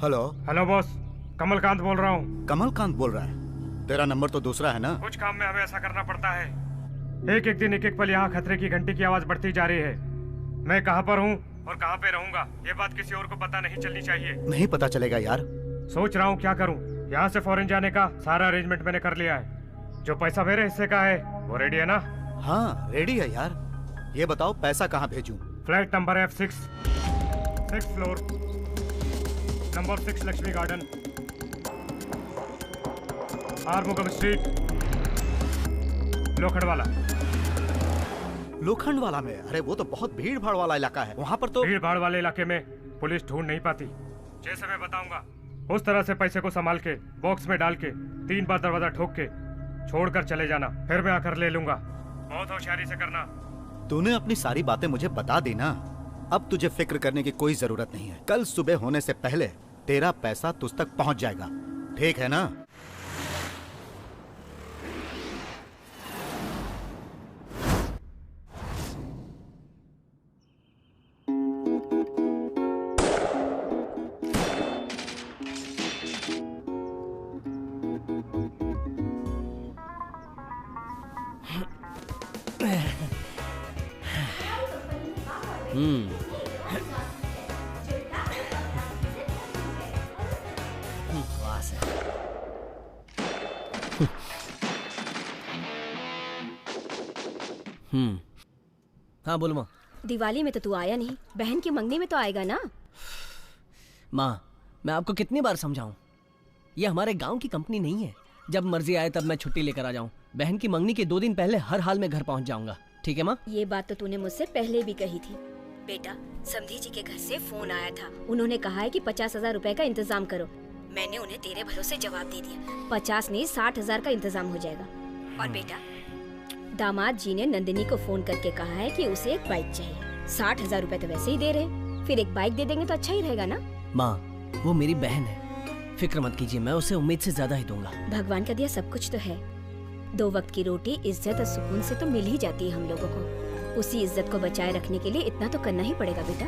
Hello. Hello boss, Kamalkant बोल रहा हूँ। कमलकांत बोल रहा है? तेरा नंबर तो दूसरा है ना? कुछ काम में हमें ऐसा करना पड़ता है। एक एक दिन एक एक पल यहाँ खतरे की घंटी की आवाज बढ़ती जा रही है। मैं कहाँ पर हूँ और कहाँ पे रहूंगा, ये बात किसी और को पता नहीं चलनी चाहिए। नहीं पता चलेगा यार। सोच रहा हूँ क्या करूँ। यहाँ से फॉरेन जाने का सारा अरेंजमेंट मैंने कर लिया है। जो पैसा मेरे हिस्से का है वो रेडी है ना? हाँ रेडी है यार। ये बताओ पैसा कहाँ भेजूं? Flat number F6, 6th floor, number 6 Lakshmi garden, Arumugam street, Lokhandwala. Lokhandwala में? अरे वो तो बहुत भीड़ भाड़ वाला इलाका है, वहाँ पर तो। भीड़ भाड़ वाले इलाके में पुलिस ढूंढ नहीं पाती। जैसे मैं बताऊंगा उस तरह से पैसे को संभाल के बॉक्स में डाल के 3 बार दरवाजा ठोक के छोड़कर चले जाना, फिर मैं आकर ले लूंगा। बहुत होशियारी से करना। तूने अपनी सारी बातें मुझे बता दी ना, अब तुझे फिक्र करने की कोई जरूरत नहीं है। कल सुबह होने से पहले तेरा पैसा तुझ तक पहुंच जाएगा, ठीक है ना? हाँ बोलो माँ। दिवाली में तो तू आया नहीं, बहन की मंगनी में तो आएगा ना? माँ मैं आपको कितनी बार समझाऊं, ये हमारे गांव की कंपनी नहीं है। जब मर्जी आए तब मैं छुट्टी लेकर आ जाऊं। बहन की मंगनी के 2 दिन पहले हर हाल में घर पहुंच जाऊंगा, ठीक है माँ? ये बात तो तूने मुझसे पहले भी कही थी। बेटा, समधी जी के घर से फोन आया था, उन्होंने कहा है कि 50,000 रुपए का इंतजाम करो। मैंने उन्हें तेरे भरोसे जवाब दे दिया, 50 नहीं 60,000 का इंतजाम हो जाएगा। और बेटा, दामाद जी ने नंदिनी को फोन करके कहा है कि उसे एक बाइक चाहिए। 60,000 रुपए तो वैसे ही दे रहे, फिर एक बाइक दे देंगे तो अच्छा ही रहेगा ना? माँ वो मेरी बहन है, फिक्र मत कीजिए, मैं उसे उम्मीद से ज्यादा ही दूंगा। भगवान का दिया सब कुछ तो है। 2 वक्त की रोटी इज्जत और सुकून से तो मिल ही जाती है हम लोगों को। उसी इज्जत को बचाए रखने के लिए इतना तो करना ही पड़ेगा बेटा।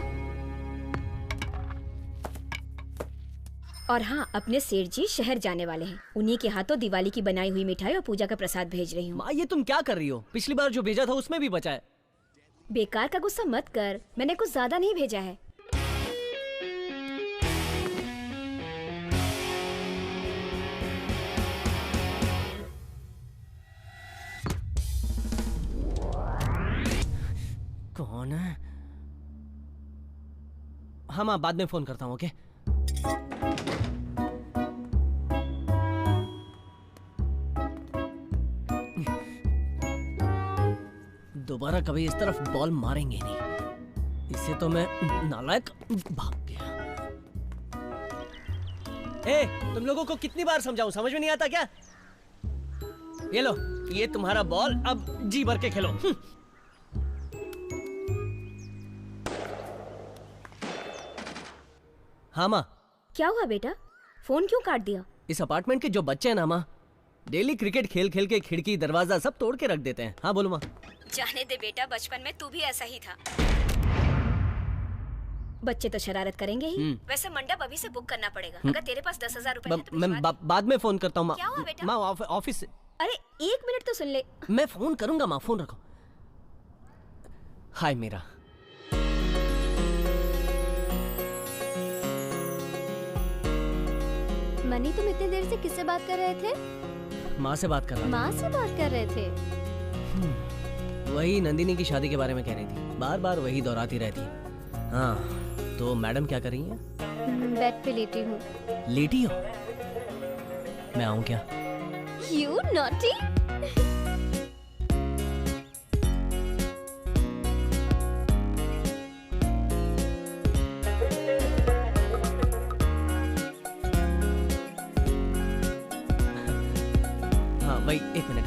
और हाँ, अपने सेठ जी शहर जाने वाले हैं, उन्हीं के हाथों दिवाली की बनाई हुई मिठाई और पूजा का प्रसाद भेज रही हूँ। माँ ये तुम क्या कर रही हो? पिछली बार जो भेजा था उसमें भी बचा है। बेकार का गुस्सा मत कर, मैंने कुछ ज्यादा नहीं भेजा है। कौन है? हाँ माँ बाद में फोन करता हूँ, ओके? दोबारा कभी इस तरफ बॉल मारेंगे नहीं, इससे तो मैं नालायक भाग गया। ए, तुम लोगों को कितनी बार समझाऊं, समझ में नहीं आता क्या? ये लो, ये तुम्हारा बॉल, अब जी भर के खेलो। हाँ माँ। क्या हुआ बेटा, फोन क्यों काट दिया? इस अपार्टमेंट के जो बच्चे हैं ना माँ, डेली क्रिकेट खेल खेल के खिड़की दरवाजा सब तोड़ के रख देते हैं। हाँ बोलो माँ। जाने दे बेटा, बचपन में तू भी ऐसा ही था। बच्चे तो शरारत करेंगे ही। वैसे मंडप अभी से बुक करना पड़ेगा। अगर तेरे पास 10,000 रुपए है तो मैं बाद में फोन करता हूँ माँ। क्या हुआ बेटा? माँ ऑफिस से। अरे 1 मिनट तो सुन ले। मैं फोन करूंगा माँ, फोन रखो। हाय मीरा। मनी, तुम इतनी देर से किससे बात कर रहे थे? माँ से बात कर रहा। माँ से बात कर रहे थे? वही नंदिनी की शादी के बारे में कह रही थी, बार बार वही दोहराती रहती है। हाँ तो मैडम क्या कर रही हैं? बेड पे लेटी हूँ। लेटी हो? मैं आऊँ क्या? You naughty! हाँ भाई 1 मिनट।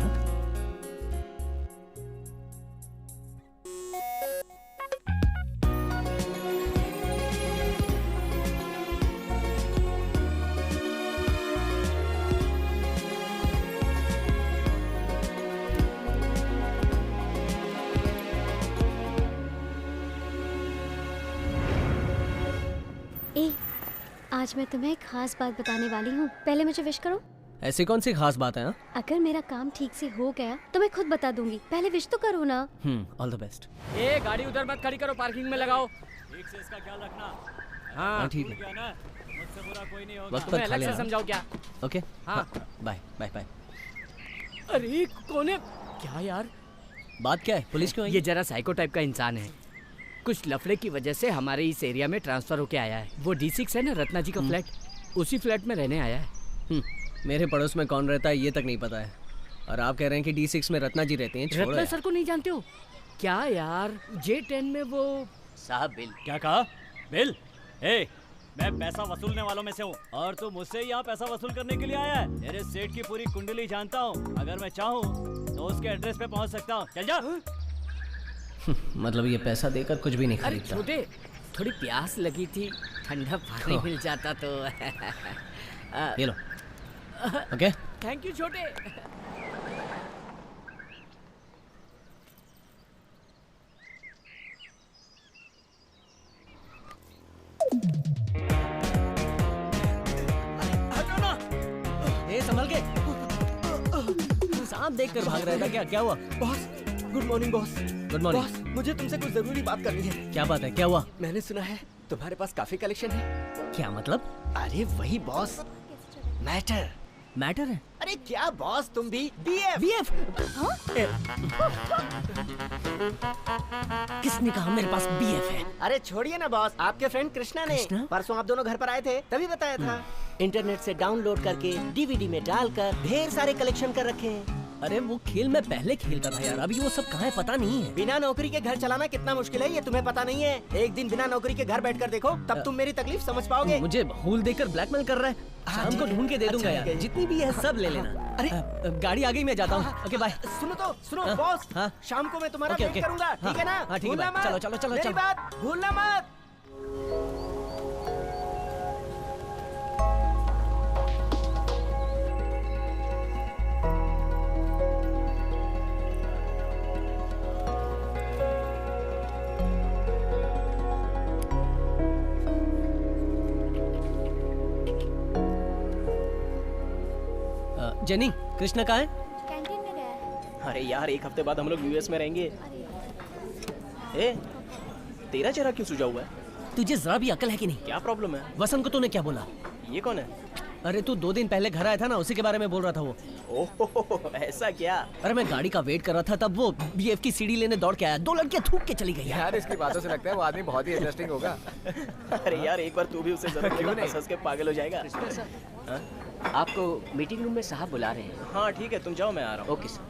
हाँ आज मैं तुम्हें एक खास बात बताने वाली हूँ। पहले मुझे विश करो। ऐसी कौन सी खास बात है? हाँ? अगर मेरा काम ठीक से हो गया तो मैं खुद बता दूंगी। पहले विश तो करो ना। All the best. ए गाड़ी उधर मत खड़ी करो, पार्किंग में लगाओ। ठीक से इसका ख्याल रखना। हाँ ठीक है, मुझसे बुरा कोई नहीं होगा। वक्त पर खा अलग से लेना। समझाओ क्या? ओके हाँ। Bye bye bye. अरे कौन है? क्या यार, बात क्या है? पुलिस क्यों आई? ये जरा साइको टाइप का इंसान है। कुछ लफड़े की वजह से हमारे इस एरिया में ट्रांसफर होके आया है। वो D6 है ना, रत्ना जी का फ्लैट, उसी फ्लैट में रहने आया है। मेरे पड़ोस में कौन रहता है ये तक नहीं पता है, और आप कह रहे हैं कि D6 में रत्ना जी रहते हैं? छोड़ो रत्ना यार। सर को नहीं जानते हो क्या यार? J10 में वो साहब बिल। क्या कहा? बिल? ए, मैं पैसा वसूलने वालों में से हूँ और तू मुझसे यहाँ पैसा वसूल करने के लिए आया है। मेरे सेठ की पूरी कुंडली जानता हूँ, अगर मैं चाहूँ तो उसके एड्रेस पे पहुँच सकता हूँ। चल जा। मतलब ये पैसा देकर कुछ भी नहीं अरे खरीदता। छोटे, थोड़ी प्यास लगी थी, ठंडा पानी मिल जाता तो। ये लो। ओके थैंक यू छोटे। ए संभल के। सांप देखकर भाग रहा था क्या? क्या हुआ? Boss, good morning boss. Good morning. Boss, मुझे तुमसे कुछ जरूरी बात करनी है। क्या बात है? क्या हुआ? मैंने सुना है तुम्हारे पास काफी कलेक्शन है। क्या मतलब? अरे वही बॉस, मैटर। मैटर है? अरे क्या बॉस, तुम भी BF। BF? किसने कहा मेरे पास BF है? अरे छोड़िए ना बॉस, आपके फ्रेंड कृष्णा ने कृष्णा? परसों आप दोनों घर पर आए थे, तभी बताया था। इंटरनेट से डाउनलोड करके DVD में डालकर ढेर सारे कलेक्शन कर रखे हैं। अरे वो खेल मैं पहले खेलता था यार, अभी वो सब कहाँ है पता नहीं है। बिना नौकरी के घर चलाना कितना मुश्किल है ये तुम्हें पता नहीं है। एक दिन बिना नौकरी के घर बैठकर देखो, तब तुम मेरी तकलीफ समझ पाओगे। मुझे फूल देकर ब्लैकमेल कर रहा है। शाम को ढूंढ के दे दूंगा यार, जितनी भी है सब ले लेना। अरे गाड़ी आ गई, मैं जाता हूँ। Okay bye. सुनो हाँ, बॉस, हाँ। शाम को मैं तुम्हारा ओके, वेट ओके। करूंगा, ठीक है ना? हाँ, ठीक है, भूलना बाय। मत। चलो, मेरी बात भूलना मत। जेनी, कृष्णा कहाँ है? कैंटीन में गया है। अरे यार, एक हफ्ते बाद हम लोग US में रहेंगे। ए, तेरा चेहरा क्यों सूजा हुआ है? तुझे जरा भी अकल है कि नहीं? क्या प्रॉब्लम है? वसंत को तूने क्या बोला? ये कौन है? अरे तू 2 दिन पहले घर आया था ना, उसी के बारे में बोल रहा था वो। ओह ऐसा क्या? अरे मैं गाड़ी का वेट कर रहा था, तब वो BF की सीढ़ी लेने दौड़ के आया। 2 लड़कियां थूक के चली गई यार। इसकी बातों से लगता है वो आदमी बहुत ही इंटरेस्टिंग होगा। अरे यार, एक बार तू भी उसे जरूर क्यों नहीं हंस के पागल हो जाएगा। आपको मीटिंग रूम में साहब बुला रहे हैं। हाँ ठीक है, तुम जाओ, मैं आ रहा हूँ। Okay sir.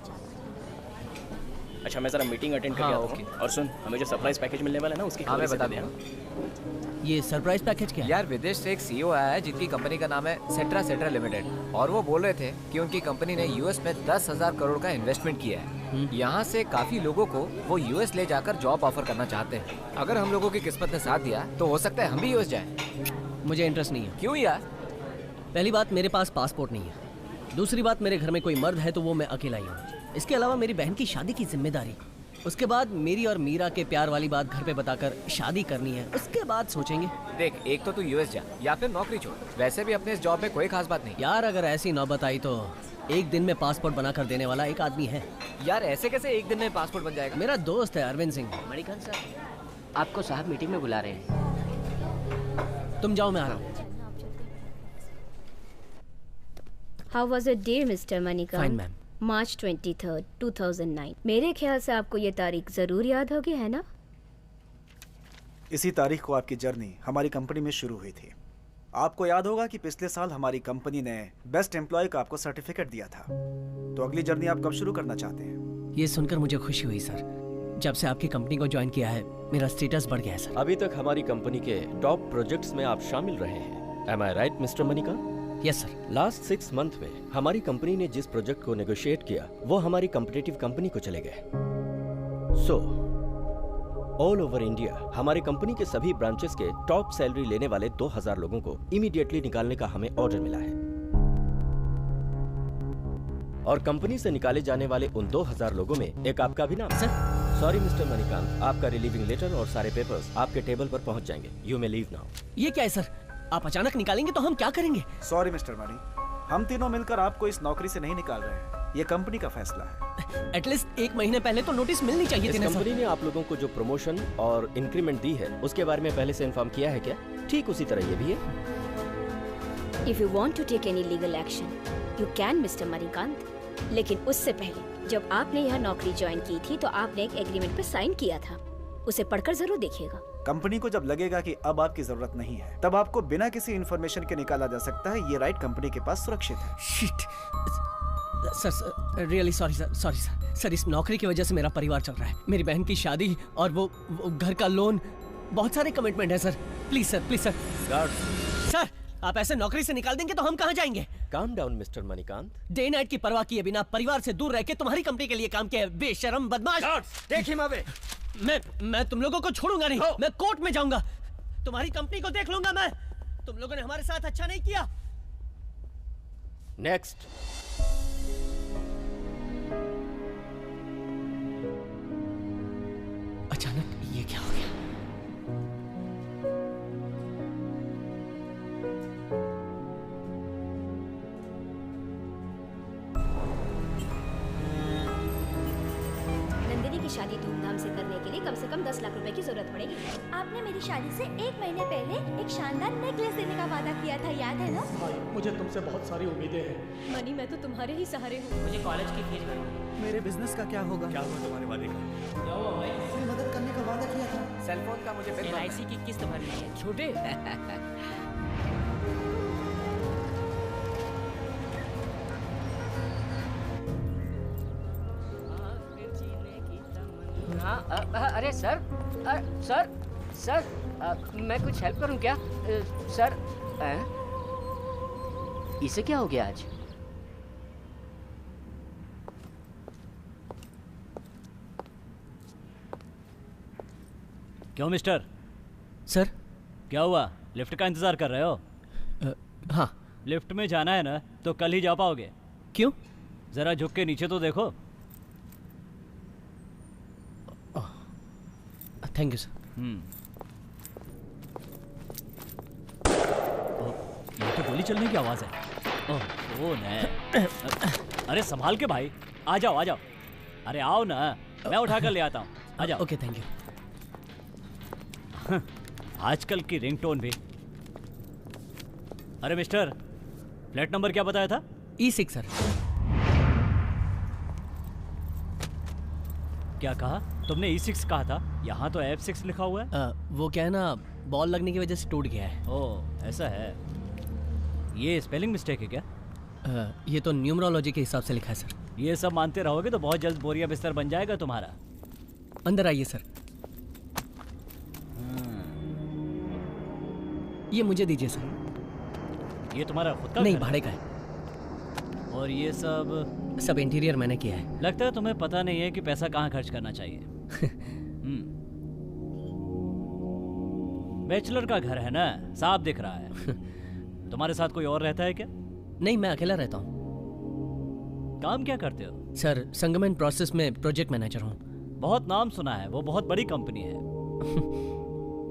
अच्छा, मैं जरा मीटिंग अटेंड करके आता हूँ। और सुन, हमें जो सरप्राइज पैकेज मिलने वाला है ना, उसकी हाँ, मैं खबर बता दे दूंगा। ये सरप्राइज पैकेज क्या है? यार विदेश से एक CEO आया है जिनकी कंपनी का नाम है सेट्रा लिमिटेड, और वो बोल रहे थे कि उनकी कंपनी ने US में 10,000 करोड़ का इन्वेस्टमेंट किया है। यहाँ से काफी लोगों को वो US ले जाकर जॉब ऑफर करना चाहते हैं। अगर हम लोगों की किस्मत ने साथ दिया तो हो सकता है हम भी US जाएं। मुझे इंटरेस्ट नहीं है। क्यों यार? पहली बात, मेरे पास पासपोर्ट नहीं है। दूसरी बात, मेरे घर में कोई मर्द है तो वो मैं अकेला ही हूँ। इसके अलावा मेरी बहन की शादी की जिम्मेदारी, उसके बाद मेरी और मीरा के प्यार वाली बात घर पे बताकर शादी करनी है, उसके बाद सोचेंगे। देख, एक तो तू US जा या फिर नौकरी छोड़। वैसे भी अपने इस जॉब में कोई खास बात नहीं। यार अगर ऐसी नौबत आई तो एक दिन में पासपोर्ट बना कर देने वाला एक आदमी है। यार ऐसे कैसे एक दिन में पासपोर्ट बन जाएगा? मेरा दोस्त है अरविंद सिंह। मणिकांत सर, आपको साहब मीटिंग में बुला रहे हैं। तुम जाओ, मैं आ रहा हूँ। How was your day, Mr. Manikant? Fine, ma'am. March 23rd, 2009। मेरे ख्याल से आपको ये तारीख जरूर याद होगी, है ना? इसी तारीख को आपकी जर्नी हमारी कंपनी में शुरू हुई थी। आपको याद होगा कि पिछले साल हमारी कंपनी ने बेस्ट एम्प्लॉय का आपको सर्टिफिकेट दिया था। तो अगली जर्नी आप कब शुरू करना चाहते हैं? ये सुनकर मुझे खुशी हुई सर। जब से आपकी कंपनी को ज्वाइन किया है, मेरा स्टेटस बढ़ गया है सर। अभी तक हमारी कंपनी के टॉप प्रोजेक्ट्स में आप शामिल रहे हैं। Am I right, mister Manika? Yes sir. Last 6 month में हमारी कंपनी ने जिस प्रोजेक्ट को नेगोशिएट किया वो हमारी कॉम्पिटिटिव कंपनी को चले गए। सो ऑल ओवर इंडिया हमारी कंपनी के सभी ब्रांचेस के टॉप सैलरी लेने वाले 2000 लोगों को इमीडिएटली निकालने का हमें ऑर्डर मिला है, और कंपनी से निकाले जाने वाले उन 2000 लोगों में एक आपका भी नाम है। सॉरी मिस्टर मणिकांत, आपका रिलीविंग लेटर और सारे पेपर्स आपके टेबल पर पहुंच जाएंगे। You may leave now. ये क्या है सर? आप अचानक निकालेंगे तो हम क्या करेंगे? सॉरी मिस्टर मनी, हम तीनों मिलकर आपको इस नौकरी से नहीं निकाल रहे हैं। ये कंपनी का फैसला है। एटलीस्ट 1 महीने पहले तो नोटिस मिलनी चाहिए थी ना सर। कंपनी ने आप लोगों को जो प्रमोशन और इंक्रीमेंट दी है उसके बारे में पहले से इन्फॉर्म किया है क्या? ठीक उसी तरह ये भी है। If you want to take any legal action, you can, Mr. Manikant. लेकिन उससे पहले जब आपने यहाँ नौकरी ज्वाइन की थी तो आपने एक एग्रीमेंट पर साइन किया था, उसे पढ़कर जरूर देखिएगा। कंपनी को जब लगेगा कि अब आपकी जरूरत नहीं है, तब आपको बिना किसी इन्फॉर्मेशन के निकाला जा सकता है। ये राइट कंपनी के पास सुरक्षित है। Shit sir, really sorry sir. Sir, इस नौकरी की वजह से मेरा परिवार चल रहा है। मेरी बहन की शादी और वो घर का लोन, बहुत सारे कमिटमेंट है सर। Please sir. सर, आप ऐसे नौकरी से निकाल देंगे तो हम कहाँ जाएंगे? Calm down mister Manikant. Day night की परवाह किए बिना परिवार से दूर रह के तुम्हारी कंपनी के लिए काम किया, बेशरम बदमाश। Take him away. मैं तुम लोगों को छोड़ूंगा नहीं। मैं कोर्ट में जाऊंगा, तुम्हारी कंपनी को देख लूंगा मैं। तुम लोगों ने हमारे साथ अच्छा नहीं किया। नेक्स्ट। अचानक ये क्या हो गया? नंदिनी की शादी धूमधाम से करने के लिए कम से कम 10 लाख रुपए की जरूरत पड़ेगी। आपने मेरी शादी से 1 महीने पहले एक शानदार नेकलेस देने का वादा किया था, याद है ना? मुझे तुमसे बहुत सारी उम्मीदें हैं। मनी, मैं तो तुम्हारे ही सहारे हूँ। मुझे कॉलेज की फीस भरनी। मेरे बिजनेस का क्या होगा? क्या हुआ तुम्हारे वादे का? मेरी मदद करने का वादा किया था। सेलफोन का मुझे बिल LIC की किस्त भरनी है। छोटे हाँ, अरे सर, सर, मैं कुछ हेल्प करूं क्या? सर, इसे क्या हो गया आज? क्यों मिस्टर? सर, क्या हुआ? लिफ्ट का इंतजार कर रहे हो? हाँ। लिफ्ट में जाना है ना, तो कल ही जा पाओगे। क्यों? जरा झुक के नीचे तो देखो। Thank you sir. ये तो गोली चलने की आवाज है। ओह नहीं। अरे संभाल के भाई, आ जाओ। अरे आओ ना, मैं उठा कर ले आता हूँ। आ जाओ। Okay, thank you. आजकल की रिंगटोन भी। अरे मिस्टर, फ्लैट नंबर क्या बताया था? E6 sir. क्या कहा तुमने? E6 कहा था? यहाँ तो F6 लिखा हुआ है। वो क्या है ना, बॉल लगने की वजह से टूट गया है। ओह, ऐसा है। ये स्पेलिंग मिस्टेक है क्या? ये तो न्यूमरोलॉजी के हिसाब से लिखा है सर। ये सब मानते रहोगे तो बहुत जल्द बोरिया बिस्तर बन जाएगा तुम्हारा। अंदर आइए सर। ये मुझे दीजिए सर। ये तुम्हारा खुद का? नहीं, घर है? भाड़े का है। और ये सब इंटीरियर मैंने किया है। लगता है तुम्हें पता नहीं है कि पैसा कहाँ खर्च करना चाहिए। बैचलर का घर है ना, साफ दिख रहा है। तुम्हारे साथ कोई और रहता है क्या? नहीं, मैं अकेला रहता हूँ। काम क्या करते हो? सर, संगमन प्रोसेस में प्रोजेक्ट मैनेजर हूँ। बहुत नाम सुना है, वो बहुत बड़ी कंपनी है।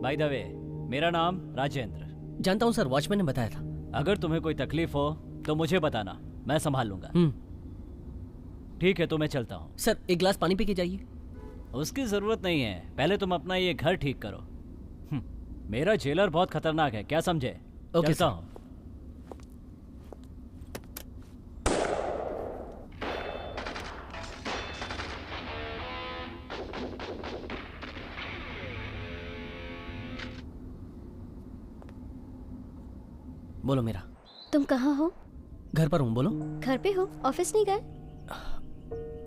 बाय द वे, मेरा नाम राजेंद्र। जानता हूँ सर, वॉचमैन ने बताया था। अगर तुम्हें कोई तकलीफ हो तो मुझे बताना, मैं संभाल लूंगा। ठीक है, तो मैं चलता हूँ। सर, एक गिलास पानी पी के जाइए। उसकी जरूरत नहीं है, पहले तुम अपना ये घर ठीक करो। मेरा जेलर बहुत खतरनाक है, क्या समझे? ओके, चलता हूँ। बोलो मीरा। तुम कहाँ हो? घर पर हूँ। बोलो। घर पे हो? ऑफिस नहीं गए?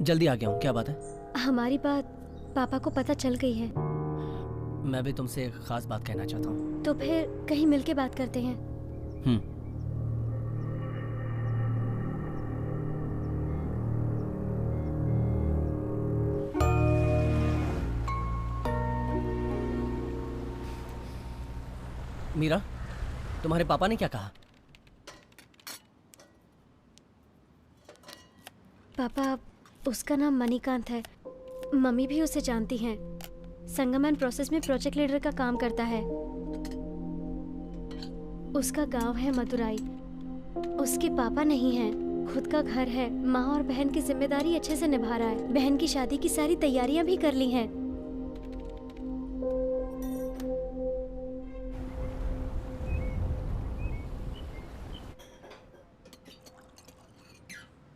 जल्दी आ गया हूँ। क्या बात है? हमारी बात पापा को पता चल गई है। मैं भी तुमसे एक खास बात कहना चाहता हूँ। तो फिर कहीं मिलके बात करते हैं। मीरा, तुम्हारे पापा ने क्या कहा? पापा, उसका नाम मणिकांत है। मम्मी भी उसे जानती हैं। संगमन प्रोसेस में प्रोजेक्ट लीडर का काम करता है। उसका गांव है मदुराई। उसके पापा नहीं हैं, खुद का घर है। माँ और बहन की जिम्मेदारी अच्छे से निभा रहा है। बहन की शादी की सारी तैयारियां भी कर ली हैं।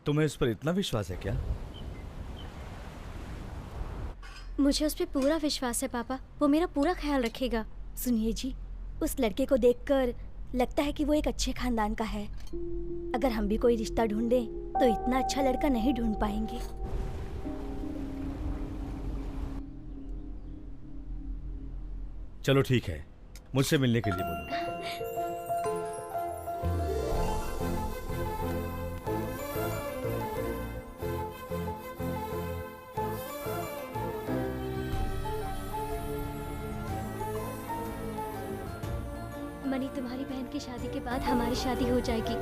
तुम्हें इस पर इतना विश्वास है क्या? मुझे उस पर पूरा विश्वास है पापा, वो मेरा पूरा ख्याल रखेगा। सुनिए जी, उस लड़के को देखकर लगता है कि वो एक अच्छे खानदान का है। अगर हम भी कोई रिश्ता ढूंढें तो इतना अच्छा लड़का नहीं ढूंढ पाएंगे। चलो ठीक है, मुझसे मिलने के लिए बोलो। मनी, तुम्हारी बहन की शादी के बाद हमारी शादी हो जाएगी,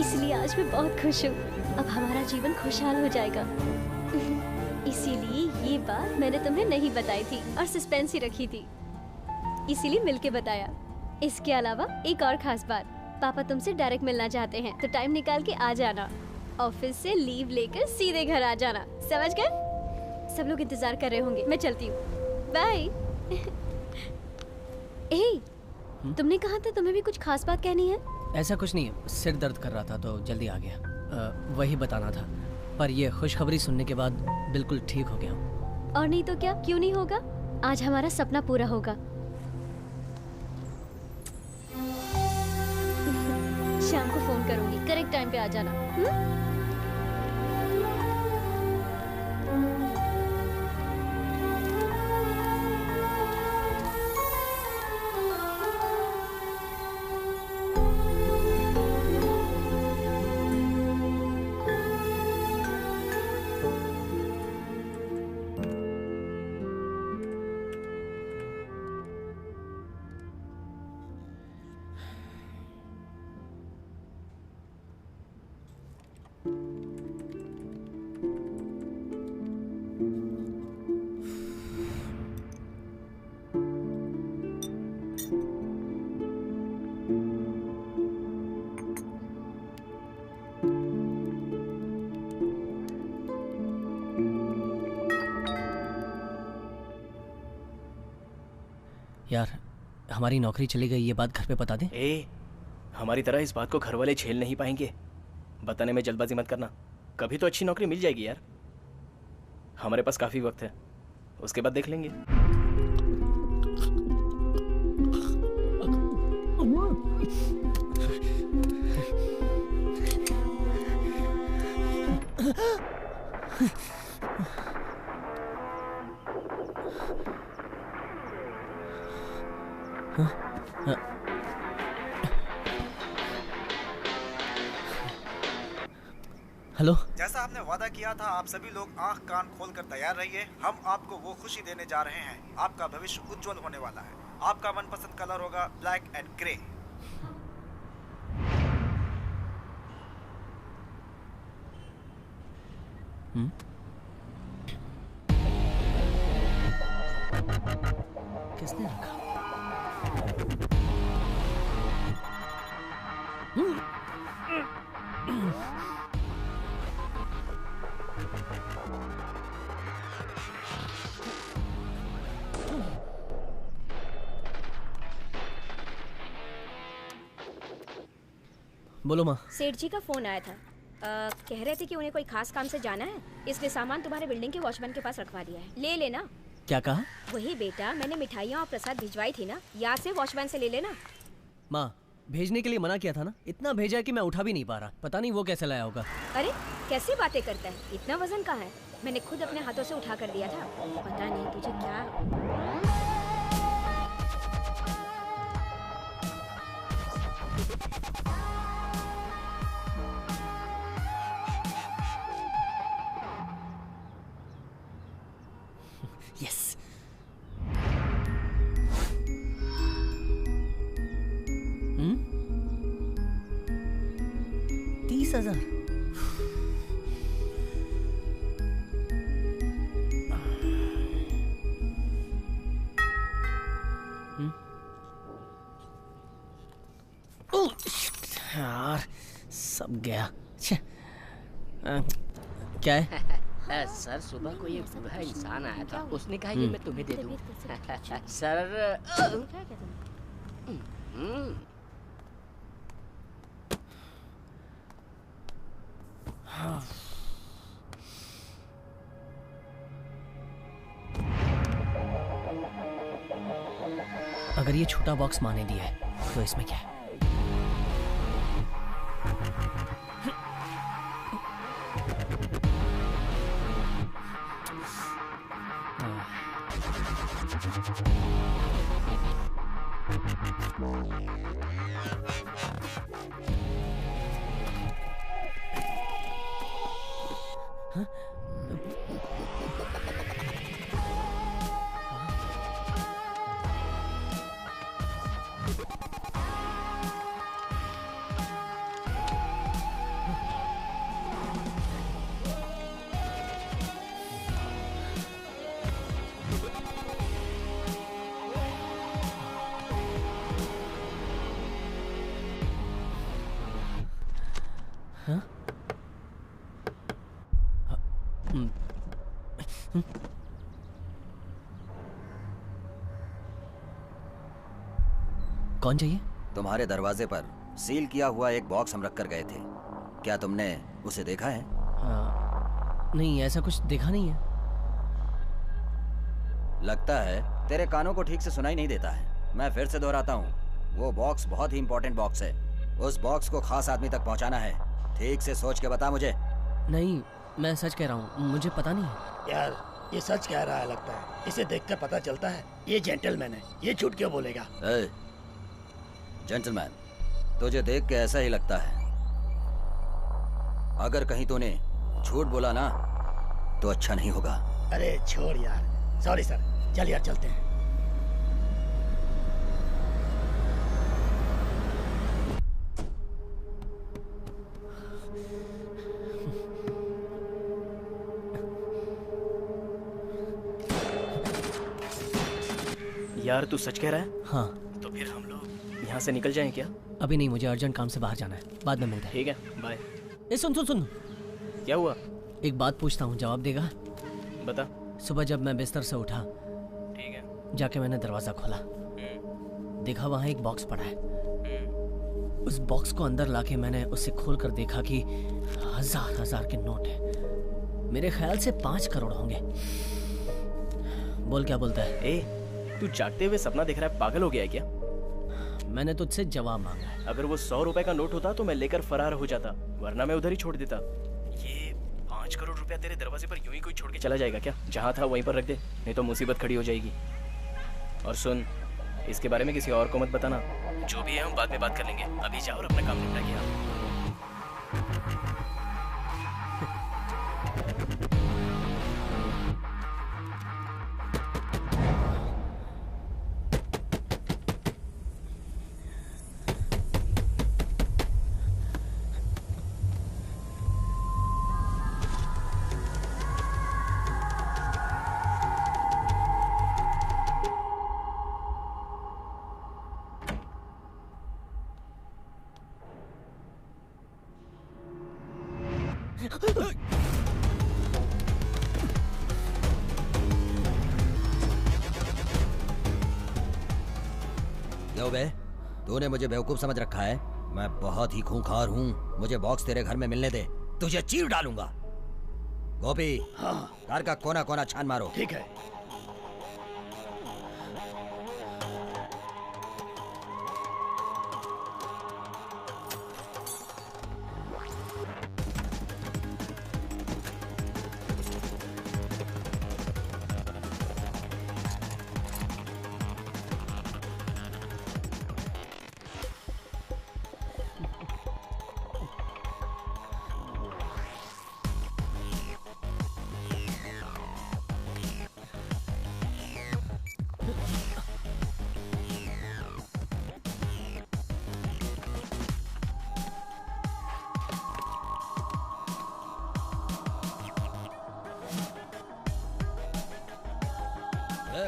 इसलिए आज मैं बहुत खुश हूँ। अब हमारा जीवन खुशहाल हो जाएगा। इसीलिए ये बात मैंने तुम्हें नहीं बताई थी और सस्पेंस ही रखी थी, इसीलिए मिलके बताया। इसके अलावा एक और खास बात, पापा तुमसे डायरेक्ट मिलना चाहते हैं, तो टाइम निकाल के आ जाना। ऑफिस से लीव लेकर सीधे घर आ जाना, समझ गए? सब लोग इंतजार कर रहे होंगे, मैं चलती हूँ, बाय। तुमने कहा था तुम्हें भी कुछ खास बात कहनी है? ऐसा कुछ नहीं है, सिर दर्द कर रहा था तो जल्दी आ गया। वही बताना था, पर ये खुशखबरी सुनने के बाद बिल्कुल ठीक हो गया हूँ। और नहीं तो क्या, क्यों नहीं होगा? आज हमारा सपना पूरा होगा। शाम को फोन करूंगी, करेक्ट टाइम पे आ जाना। यार, हमारी नौकरी चली गई, ये बात घर पे बता दे। हमारी तरह इस बात को घर वाले झेल नहीं पाएंगे। बताने में जल्दबाजी मत करना, कभी तो अच्छी नौकरी मिल जाएगी यार। हमारे पास काफी वक्त है, उसके बाद देख लेंगे। हेलो। जैसा आपने वादा किया था, आप सभी लोग आंख कान खोलकर तैयार रहिए। हम आपको वो खुशी देने जा रहे हैं। आपका भविष्य उज्जवल होने वाला है। आपका मनपसंद कलर होगा ब्लैक एंड ग्रे। किसने रखा? बोलो माँ। सेठ जी का फोन आया था, कह रहे थे कि उन्हें कोई खास काम से जाना है, इसलिए सामान तुम्हारे बिल्डिंग के वॉचमैन के पास रखवा दिया है, ले लेना। क्या कहा? वही बेटा, मैंने मिठाइयाँ और प्रसाद भिजवाई थी ना, याद से वॉचमैन से ले लेना। माँ, भेजने के लिए मना किया था ना, इतना भेजा है कि मैं उठा भी नहीं पा रहा। पता नहीं वो कैसे लाया होगा। अरे कैसी बातें करता है, इतना वजन कहाँ है? मैंने खुद अपने हाथों से उठा कर दिया था। पता नहीं तुझे क्या। यस। हम्म? 30,000। यार सब गया। क्या है? सर सुबह को ये बूढ़ा इंसान आया था, उसने कहा ये मैं तुम्हें दे दूं। सर अगर ये छोटा बॉक्स माने दिया है तो इसमें क्या है? कौन चाहिए? तुम्हारे दरवाजे पर सील किया हुआ एक बॉक्स हम रख कर गए थे, क्या तुमने उसे देखा है? नहीं, ऐसा कुछ देखा नहीं है। लगता है तेरे कानों को ठीक से सुनाई नहीं देता है। मैं फिर से दोहराता हूँ, वो बॉक्स बहुत ही इंपॉर्टेंट बॉक्स है। उस बॉक्स को खास आदमी तक पहुँचाना है। ठीक से सोच के बता मुझे। नहीं, मैं सच कह रहा हूँ, मुझे पता नहीं है। यार ये सच कह रहा है लगता है, इसे देखकर पता चलता है ये जेंटलमैन है, ये झूठ क्यों बोलेगा? जेंटलमैन, तुझे देख के ऐसा ही लगता है। अगर कहीं तूने झूठ बोला ना तो अच्छा नहीं होगा। अरे छोड़ यार, सॉरी सर, चल यार चलते हैं। यार तू सच कह रहा है? हाँ। तो फिर हम लोग यहाँ से निकल जाएं क्या? अभी नहीं, मुझे अर्जेंट काम से बाहर जाना है, बाद में मिलते हैं। ठीक है, बाय। सुन सुन सुन, क्या हुआ? एक बात पूछता हूँ, जवाब देगा? बता। सुबह जब मैं बिस्तर से उठा, ठीक है, जाके मैंने दरवाजा खोला, देखा वहाँ एक बॉक्स पड़ा है। उस बॉक्स को अंदर लाके मैंने उसे खोल कर देखा कि हजार के नोट हैं। मेरे ख्याल से 5 करोड़ होंगे। बोल क्या बोलता है? ए, तू जागते हुए सपना देख रहा है, पागल हो गया है क्या? मैंने तुझसे जवाब मांगा है। अगर वो 100 रुपए का नोट होता तो मैं लेकर फरार हो जाता, वरना मैं उधर ही छोड़ देता। ये 5 करोड़ रुपया तेरे दरवाजे पर यूं ही कोई छोड़ के चला जाएगा क्या? जहाँ था वहीं पर रख दे, नहीं तो मुसीबत खड़ी हो जाएगी। और सुन, इसके बारे में किसी और को मत बताना। जो भी है हम बाद में बात कर लेंगे, अभी जाओ और अपना काम निपटा के आओ। बे, तूने मुझे बेवकूफ समझ रखा है? मैं बहुत ही खूंखार हूँ। मुझे बॉक्स तेरे घर में मिलने दे, तुझे चीर डालूंगा। गोपी, हाँ। घर का कोना कोना छान मारो। ठीक है।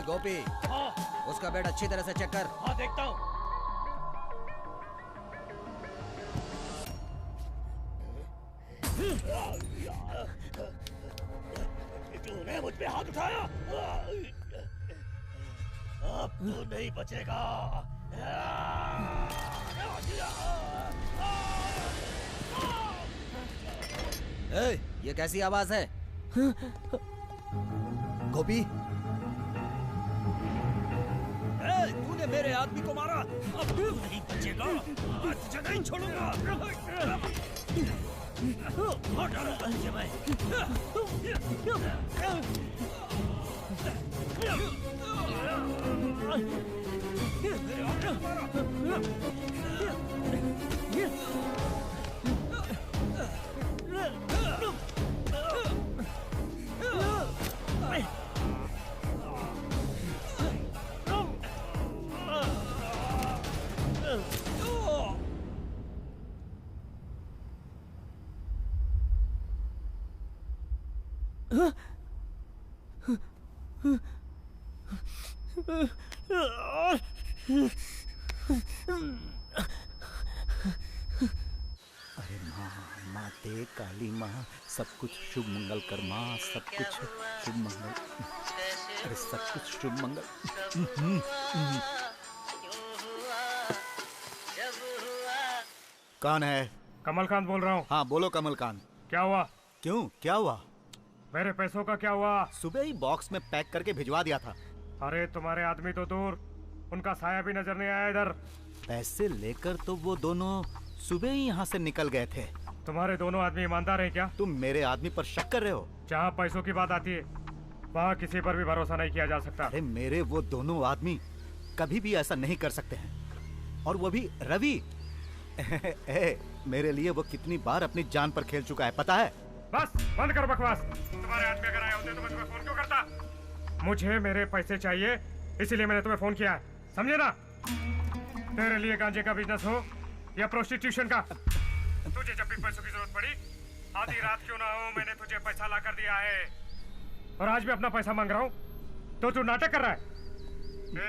गोपी, हाँ। उसका बेड अच्छी तरह से चेक कर। हाँ, देखता हूँ। तूने मुझ पे हाथ उठाया, अब तू नहीं बचेगा। ए, ये कैसी आवाज है? गोपी, तूने मेरे आदमी को मारा, अब तू नहीं बचेगा, आज तुझे नहीं छोड़ूंगा। मार डालूंगा तुझे मैं। अरे माँ, माते काली माँ, सब कुछ शुभ मंगल कर माँ, सब कुछ शुभ मंगल। अरे सब कुछ शुभ मंगल। कौन है? कमलकांत बोल रहा हूँ। हाँ बोलो कमलकांत। क्या हुआ? क्यों, क्या हुआ? मेरे पैसों का क्या हुआ? सुबह ही बॉक्स में पैक करके भिजवा दिया था। अरे तुम्हारे आदमी तो दूर, उनका साया भी नजर नहीं आया इधर। पैसे लेकर तो वो दोनों सुबह ही यहाँ से निकल गए थे। तुम्हारे दोनों आदमी ईमानदार हैं क्या? तुम मेरे आदमी पर शक कर रहे हो? जहाँ पैसों की बात आती है वहाँ किसी पर भी भरोसा नहीं किया जा सकता। अरे मेरे वो दोनों आदमी कभी भी ऐसा नहीं कर सकते हैं। और वो भी रवि। मेरे लिए वो कितनी बार अपनी जान पर खेल चुका है पता है? बस बंद कर बकवास। तुम्हारे आदमी अगर आए होते तो मैं तुम्हें फोन क्यों करता? मुझे मेरे पैसे चाहिए, इसीलिए मैंने तुम्हें फोन किया है, समझे ना? तेरे लिए गांजे का बिजनेस हो या प्रोस्टिट्यूशन का, तुझे जब भी पैसों की जरूरत पड़ी, आधी रात क्यों ना हो, मैंने तुझे पैसा ला कर दिया है। और आज भी अपना पैसा मांग रहा हूँ तो तू नाटक कर रहा है।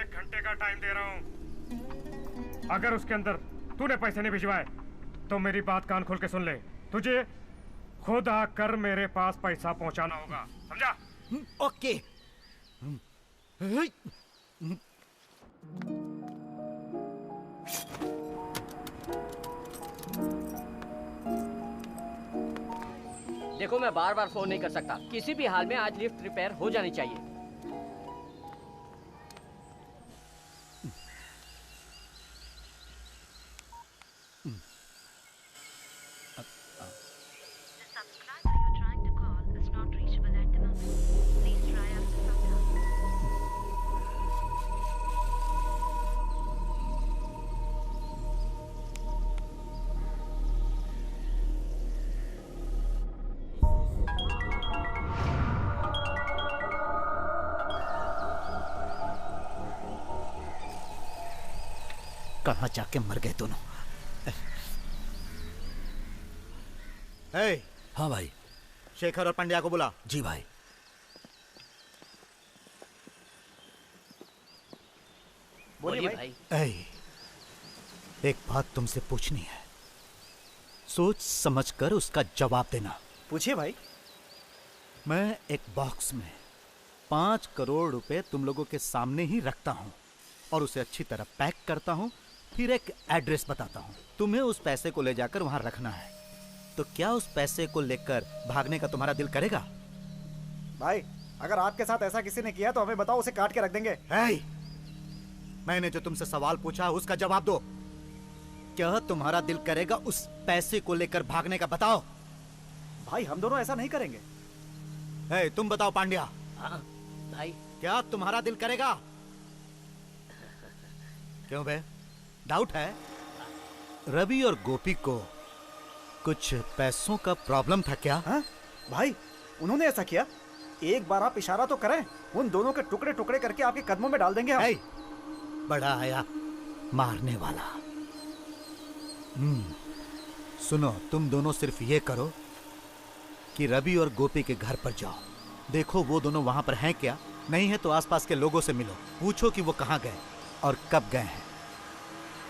1 घंटे का टाइम दे रहा हूँ, अगर उसके अंदर तूने पैसे नहीं भिजवाए तो मेरी बात कान खोल के सुन ले। तुझे खुद आकर मेरे पास पैसा पहुंचाना होगा, समझा? ओके। देखो मैं बार बार फोन नहीं कर सकता, किसी भी हाल में आज लिफ्ट रिपेयर हो जानी चाहिए। कहाँ जाके मर गए दोनों? हाँ भाई। शेखर और पंड्या को बुला। जी भाई। बोलिए भाई। एक बात तुमसे पूछनी है, सोच समझकर उसका जवाब देना। पूछिए भाई। मैं एक बॉक्स में 5 करोड़ रुपए तुम लोगों के सामने ही रखता हूं और उसे अच्छी तरह पैक करता हूं, फिर एक एड्रेस बताता हूं। तुम्हें उस पैसे को ले जाकर वहां रखना है। तो क्या उस पैसे को लेकर भागने का तुम्हारा दिल करेगा? भाई अगर आपके साथ ऐसा किसी ने किया तो हमें बताओ, उसे काट के रख देंगे। मैंने जो तुमसे सवाल पूछा उसका जवाब दो। क्या तुम्हारा दिल करेगा उस पैसे को लेकर भागने का? बताओ। भाई हम दोनों ऐसा नहीं करेंगे। तुम बताओ पांड्या। हाँ भाई। क्या तुम्हारा दिल करेगा? क्यों बे, डाउट है? रवि और गोपी को कुछ पैसों का प्रॉब्लम था क्या? हाँ? भाई उन्होंने ऐसा किया? एक बार आप इशारा तो करें, उन दोनों के टुकड़े टुकड़े करके आपके कदमों में डाल देंगे हम। बड़ा आया मारने वाला। सुनो, तुम दोनों सिर्फ ये करो कि रवि और गोपी के घर पर जाओ, देखो वो दोनों वहां पर हैं क्या, नहीं है तो आसपास के लोगों से मिलो, पूछो कि वो कहां गए और कब गए हैं।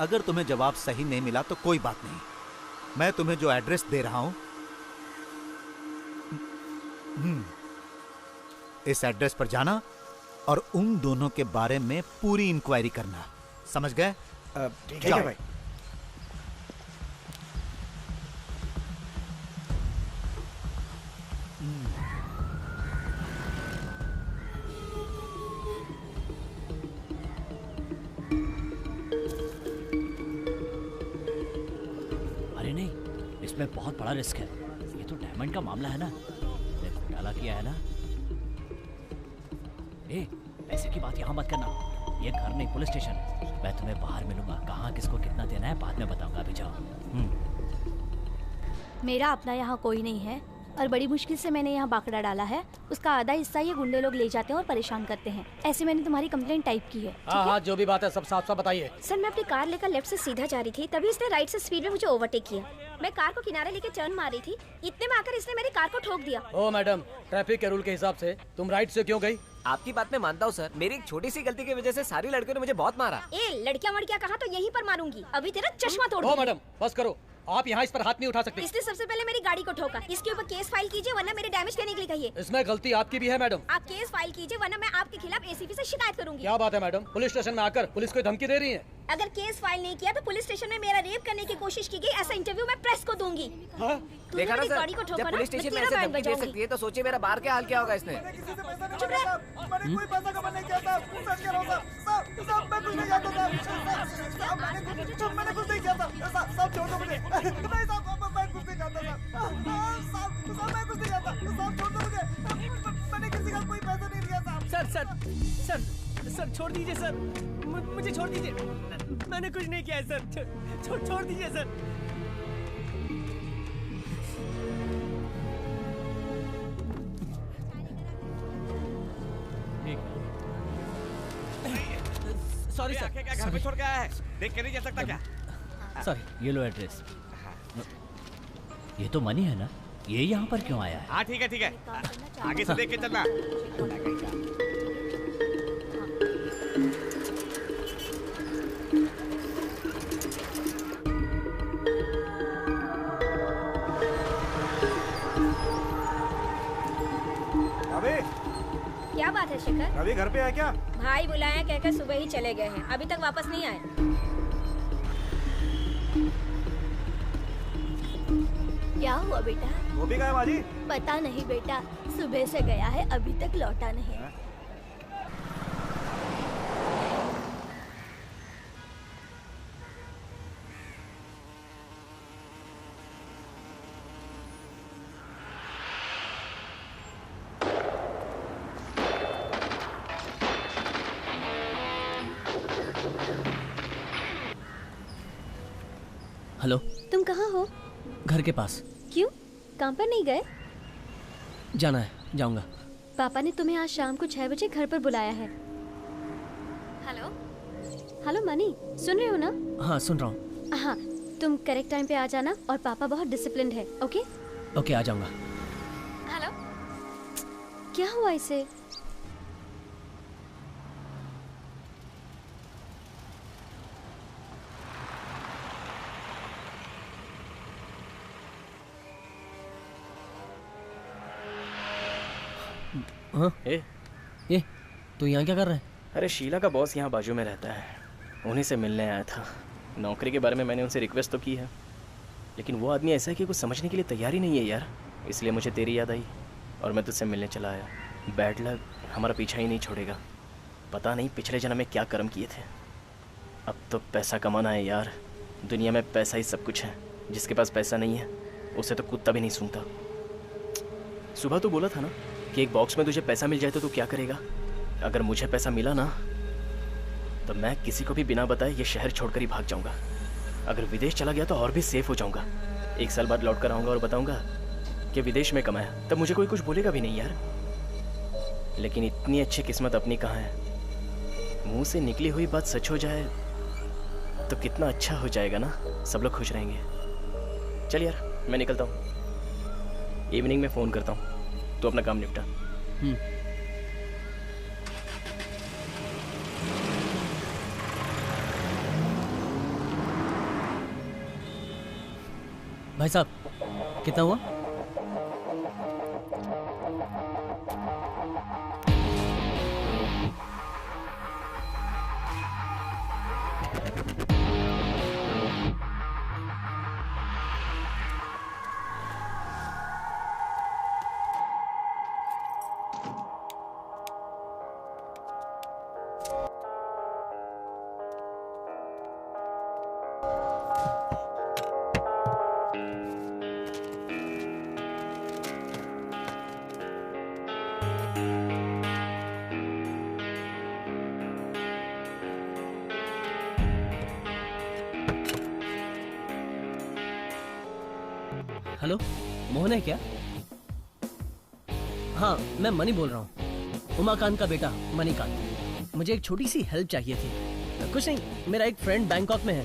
अगर तुम्हें जवाब सही नहीं मिला तो कोई बात नहीं, मैं तुम्हें जो एड्रेस दे रहा हूं इस एड्रेस पर जाना और उन दोनों के बारे में पूरी इंक्वायरी करना। समझ गए? ठीक है भाई। अरे नहीं, इसमें बहुत बड़ा रिस्क है। ये तो डायमंड का मामला है ना, घोटाला किया है ना। ए, पैसे की बात यहाँ मत करना। ये घर नहीं पुलिस स्टेशन है। मैं तुम्हें बाहर मिलूंगा। कहाँ किसको कितना देना है बाद में बताऊंगा। अभी जाओ। मेरा अपना यहाँ कोई नहीं है और बड़ी मुश्किल से मैंने यहाँ बाकड़ा डाला है। उसका आधा हिस्सा ये गुंडे लोग ले जाते हैं और परेशान करते हैं। ऐसे मैंने तुम्हारी कंप्लेंट टाइप की है। हाँ, जो भी बात है सब साफ साफ बताइए। सर, मैं अपनी कार लेकर लेफ्ट से सीधा जा रही थी, तभी इसने राइट से स्पीड में मुझे ओवरटेक किया। मैं कार को किनारे लेके टर्न मार रही थी, इतने में आकर इसने मेरी कार को ठोक दिया। ओ मैडम, ट्रैफिक के रूल के हिसाब से तुम राइट से क्यों गई? आपकी बात मैं मानता हूँ सर, मेरी एक छोटी सी गलती की वजह से सारी लड़कियों ने मुझे बहुत मारा। ए, लड़कियां वड़कियां कहा तो यहीं पर मारूंगी। अभी तेरा चश्मा तोड़ दूंगी। ओ मैडम, बस करो। आप यहाँ इस पर हाथ नहीं उठा सकते। इसने सबसे पहले मेरी गाड़ी को ठोका। इसके ऊपर केस फाइल कीजिए वरना मेरे डैमेज करने के लिए कहिए। इसमें गलती आपकी भी है मैडम। आप केस फाइल कीजिए वरना मैं आपके खिलाफ एसीपी से शिकायत करूंगी। क्या बात है मैडम, पुलिस स्टेशन में आकर पुलिस को धमकी दे रही है? अगर केस फाइल नहीं किया तो पुलिस स्टेशन में मेरा रेप करने की कोशिश की गई, ऐसा इंटरव्यू मैं प्रेस को दूंगी। देखा ना सर, जब पुलिस स्टेशन में ऐसे धमकी दे सकती है तो सोचिए मेरा बाहर क्या हाल क्या होगा इसने। चुप रह। मैंने कोई पैसा कमा नहीं किया था। सच कह रहा हूं साहब, मैं कुछ नहीं जानता था। मैंने कुछ नहीं किया था। साहब छोड़ दो मुझे। नहीं साहब, मैं कुछ नहीं जानता था। साहब मैं कुछ नहीं जानता। साहब छोड़ दो मुझे। मैंने किसी का कोई पैसा नहीं लिया साहब। सर छोड़ दीजिए सर, मुझे छोड़ दीजिए। मैंने कुछ नहीं किया है सर। छोड़ दीजिए सर। Sorry sir. क्या घर में छोड़ के आया है? देख के नहीं जा सकता क्या? सॉरी, ये लो एड्रेस। ये तो मनी है ना? ये यहाँ पर क्यों आया है? हाँ ठीक है। आगे से देख के चलना। क्या बात है शेखर? रवि घर पे है क्या? भाई बुलाया कहकर सुबह ही चले गए हैं, अभी तक वापस नहीं आए। क्या हुआ बेटा? वो भी गया माजी? पता नहीं बेटा, सुबह से गया है अभी तक लौटा नहीं। हेलो, तुम कहाँ हो? घर के पास। क्यों, काम पर नहीं गए? जाना है, जाऊंगा। पापा ने तुम्हें आज शाम को 6 बजे घर पर बुलाया है। हेलो मनी, सुन रहे हो ना? हाँ सुन रहा हूँ। हाँ, तुम करेक्ट टाइम पे आ जाना और पापा बहुत डिसिप्लिन्ड है। ओके ओके, आ जाऊंगा। हेलो, क्या हुआ इसे? हाँ? ये तू यहाँ क्या कर रहा है? अरे शीला का बॉस यहाँ बाजू में रहता है, उन्हीं से मिलने आया था। नौकरी के बारे में मैंने उनसे रिक्वेस्ट तो की है, लेकिन वो आदमी ऐसा है कि कुछ समझने के लिए तैयार ही नहीं है यार। इसलिए मुझे तेरी याद आई और मैं तुझसे मिलने चला आया। बैड लक हमारा पीछा ही नहीं छोड़ेगा। पता नहीं पिछले जन्म में क्या कर्म किए थे। अब तो पैसा कमाना है यार, दुनिया में पैसा ही सब कुछ है। जिसके पास पैसा नहीं है उसे तो कुत्ता भी नहीं सूंघता। सुबह तो बोला था ना कि एक बॉक्स में तुझे पैसा मिल जाए तो तू क्या करेगा? अगर मुझे पैसा मिला ना तो मैं किसी को भी बिना बताए ये शहर छोड़कर ही भाग जाऊंगा। अगर विदेश चला गया तो और भी सेफ हो जाऊंगा। 1 साल बाद लौट कर आऊँगा और बताऊंगा कि विदेश में कमाया, तब मुझे कोई कुछ बोलेगा भी नहीं यार। लेकिन इतनी अच्छी किस्मत अपनी कहाँ है? मुंह से निकली हुई बात सच हो जाए तो कितना अच्छा हो जाएगा ना, सब लोग खुश रहेंगे। चल यार मैं निकलता हूँ, इवनिंग में फ़ोन करता हूँ, तो अपना काम निपटा। भाई साहब कितना हुआ? हेलो, मोहन है क्या? हाँ, मैं मनी बोल रहा हूँ, उमाकांत का बेटा मणिकांत। मुझे एक छोटी सी हेल्प चाहिए थी। कुछ नहीं, मेरा एक फ्रेंड बैंकॉक में है,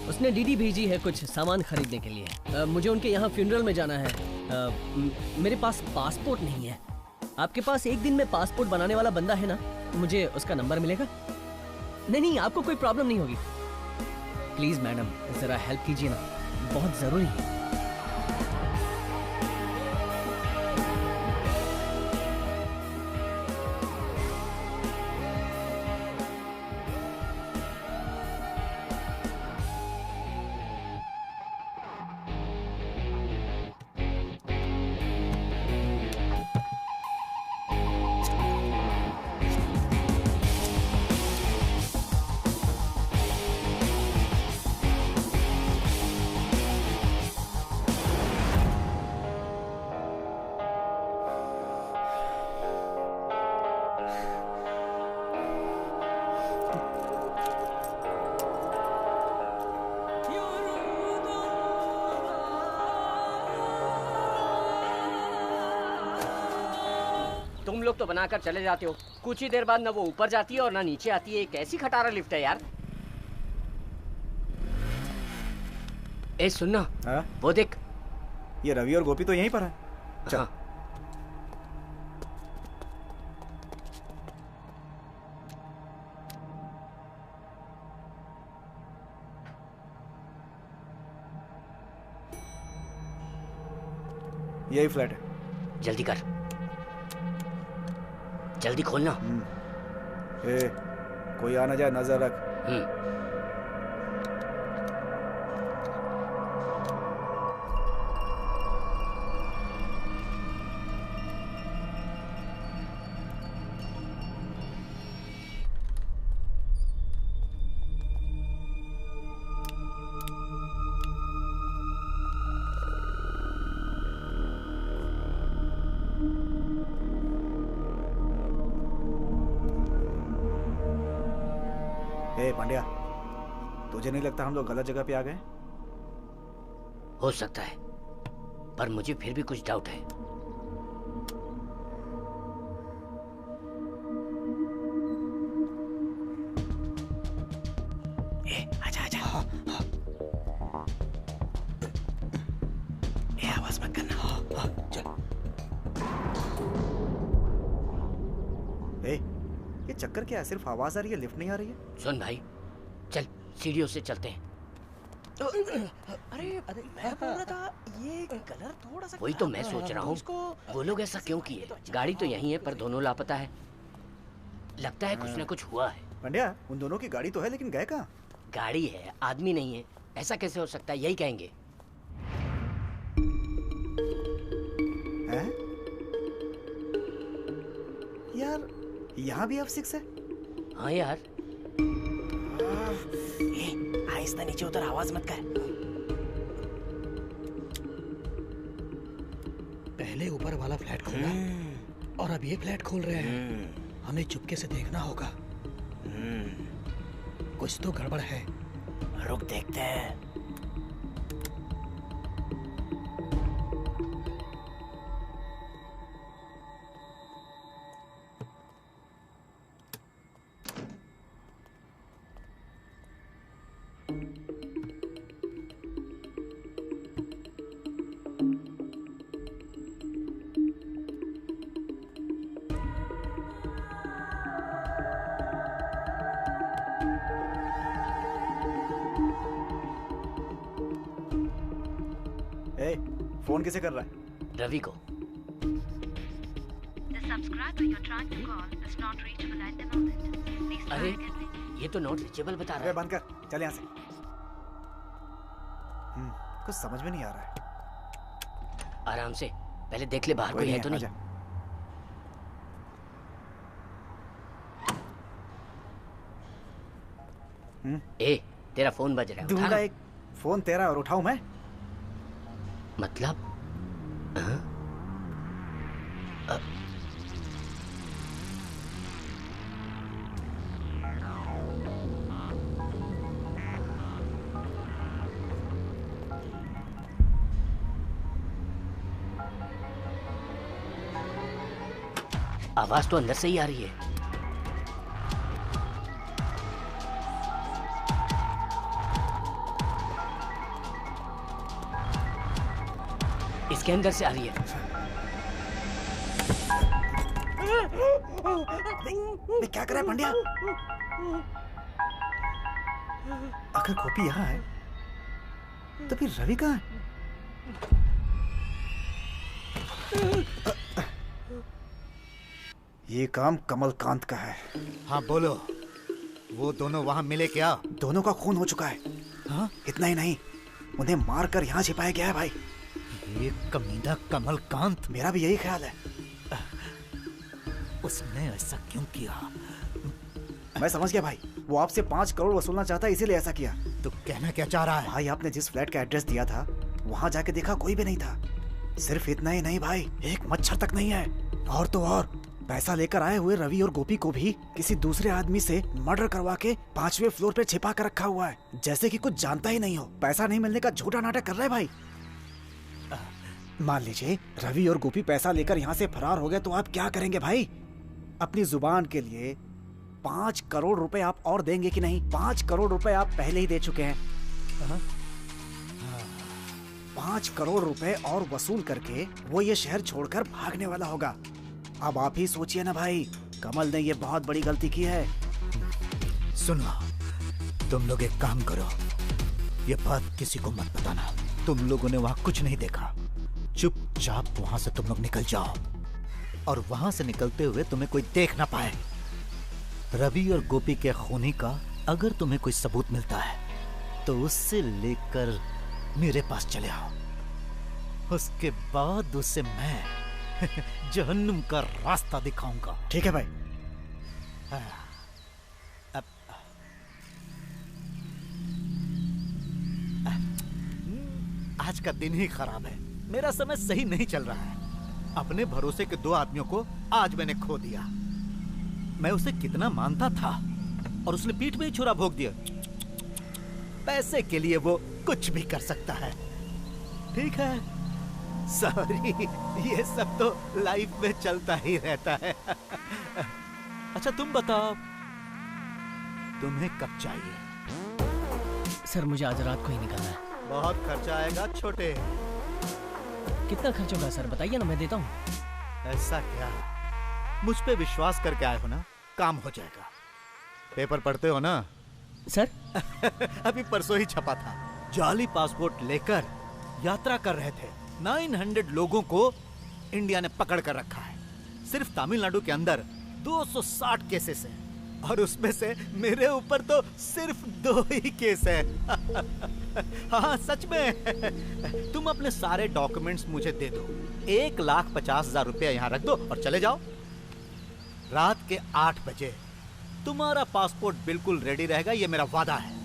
उसने डीडी भेजी है कुछ सामान खरीदने के लिए। मुझे उनके यहाँ फ्यूनरल में जाना है। मेरे पास पासपोर्ट नहीं है। आपके पास एक दिन में पासपोर्ट बनाने वाला बंदा है ना? मुझे उसका नंबर मिलेगा? नहीं, आपको कोई प्रॉब्लम नहीं होगी। प्लीज मैडम, जरा हेल्प कीजिए ना, बहुत जरूरी है। तुम लोग तो बनाकर चले जाते हो, कुछ ही देर बाद ना वो ऊपर जाती है और ना नीचे आती है। कैसी खटारा लिफ्ट है यार। ए सुनना, वो देख, ये रवि और गोपी तो यहीं पर है। चल। हाँ। यही फ्लैट है। जल्दी कर, जल्दी खोलना। ए, कोई आ ना जाए, नजर रख। पांड्या, तुझे नहीं लगता हम लोग गलत जगह पे आ गए? हो सकता है, पर मुझे फिर भी कुछ डाउट है। आजा आजा। आवाज मत करना। चल। ये चक्कर क्या है? सिर्फ आवाज आ रही है, लिफ्ट नहीं आ रही है। सुन भाई, चल सीढ़ियों से चलते हैं। अरे मैं बोल रहा था ये कलर थोड़ा सा। वही तो मैं सोच रहा हूँ, वो लोग ऐसा क्यों किए? गाड़ी तो यहीं है पर दोनों लापता है। लगता है कुछ ना कुछ हुआ है। पांड्या, उन दोनों की गाड़ी तो है, लेकिन गए कहाँ? गाड़ी है, आदमी नहीं है। ऐसा कैसे हो सकता है? यही कहेंगे। हैं? यार, यहाँ भी F6 है? हाँ यार। आहिस्ता नीचे उतर, आवाज मत कर। पहले ऊपर वाला फ्लैट खोला और अब ये फ्लैट खोल रहे हैं। हमें चुपके से देखना होगा। कुछ तो गड़बड़ है। रुक देखते हैं। फोन किसे कर रहा है? रवि को। अरे ये तो नॉट रीचेबल बता रहा है। बंद कर, चल यहाँ से। कुछ समझ में नहीं आ रहा है। आराम से, पहले देख ले बाहर कोई है तो नहीं। ए, तेरा फोन बज रहा है। दूंगा एक फोन तेरा और उठाऊं मैं? मतलब? आवाज तो अंदर से ही आ रही है। इसके अंदर से आ रही है। क्या कर रहा है पांड्या? अगर गोपी यहाँ है तो फिर रवि कहाँ है? ये काम कमलकांत का है। हाँ बोलो, वो दोनों वहां मिले क्या? दोनों का खून हो चुका है। हाँ? इतना ही नहीं, उन्हें मारकर यहाँ छिपाया गया है भाई। ये कमीना कमलकांत। मेरा भी यही ख्याल है। उसने ऐसा क्यों किया? मैं समझ गया भाई, वो आपसे 5 करोड़ वसूलना चाहता है, इसीलिए ऐसा किया। तो कहना क्या चाह रहा है? भाई आपने जिस फ्लैट का एड्रेस दिया था वहाँ जाके देखा, कोई भी नहीं था। सिर्फ इतना ही नहीं भाई, एक मच्छर तक नहीं है। और तो और पैसा लेकर आए हुए रवि और गोपी को भी किसी दूसरे आदमी से मर्डर करवा के 5वें फ्लोर पे छिपा कर रखा हुआ है, जैसे कि कुछ जानता ही नहीं हो। पैसा नहीं मिलने का झूठा नाटक कर रहा है भाई। मान लीजिए रवि और गोपी पैसा लेकर यहाँ से फरार हो गए तो आप क्या करेंगे भाई? अपनी जुबान के लिए 5 करोड़ रुपए आप और देंगे कि नहीं? 5 करोड़ रुपए आप पहले ही दे चुके हैं। 5 करोड़ रुपए और वसूल करके वो ये शहर छोड़कर भागने वाला होगा। अब आप ही सोचिए ना भाई, कमल ने ये बहुत बड़ी गलती की है। सुनो, तुम लोग एक काम करो, ये बात किसी को मत बताना। तुम लोगों ने वहां कुछ नहीं देखा। चुपचाप वहां से तुम लोग निकल जाओ, और वहां से निकलते हुए तुम्हें कोई देख ना पाए। रवि और गोपी के खूनी का अगर तुम्हें कोई सबूत मिलता है तो उससे लेकर मेरे पास चले आओ। उसके बाद उसे मैं जहन्नुम का रास्ता दिखाऊंगा। ठीक है भाई। आज का दिन ही खराब है, मेरा समय सही नहीं चल रहा है। अपने भरोसे के 2 आदमियों को आज मैंने खो दिया। मैं उसे कितना मानता था और उसने पीठ में ही छुरा भोंक दिया। पैसे के लिए वो कुछ भी कर सकता है। ठीक है, सॉरी, ये सब तो लाइफ में चलता ही रहता है। अच्छा तुम बताओ, तुम्हें कब चाहिए? सर मुझे आज रात को ही निकलना है। बहुत खर्चा आएगा छोटे। कितना खर्च होगा सर, बताइए ना, मैं देता हूँ। ऐसा क्या? मुझ पे विश्वास करके आए हो ना, काम हो जाएगा। पेपर पढ़ते हो ना सर? अभी परसों ही छपा था। जाली पासपोर्ट लेकर यात्रा कर रहे थे 900 लोगों को इंडिया ने पकड़ कर रखा है। सिर्फ तमिलनाडु के अंदर 260 केसेस हैं, और उसमें से मेरे ऊपर तो सिर्फ 2 ही केस है। हाँ सच में। तुम अपने सारे डॉक्यूमेंट्स मुझे दे दो, 1,50,000 रुपया यहाँ रख दो और चले जाओ। रात के 8 बजे तुम्हारा पासपोर्ट बिल्कुल रेडी रहेगा, ये मेरा वादा है।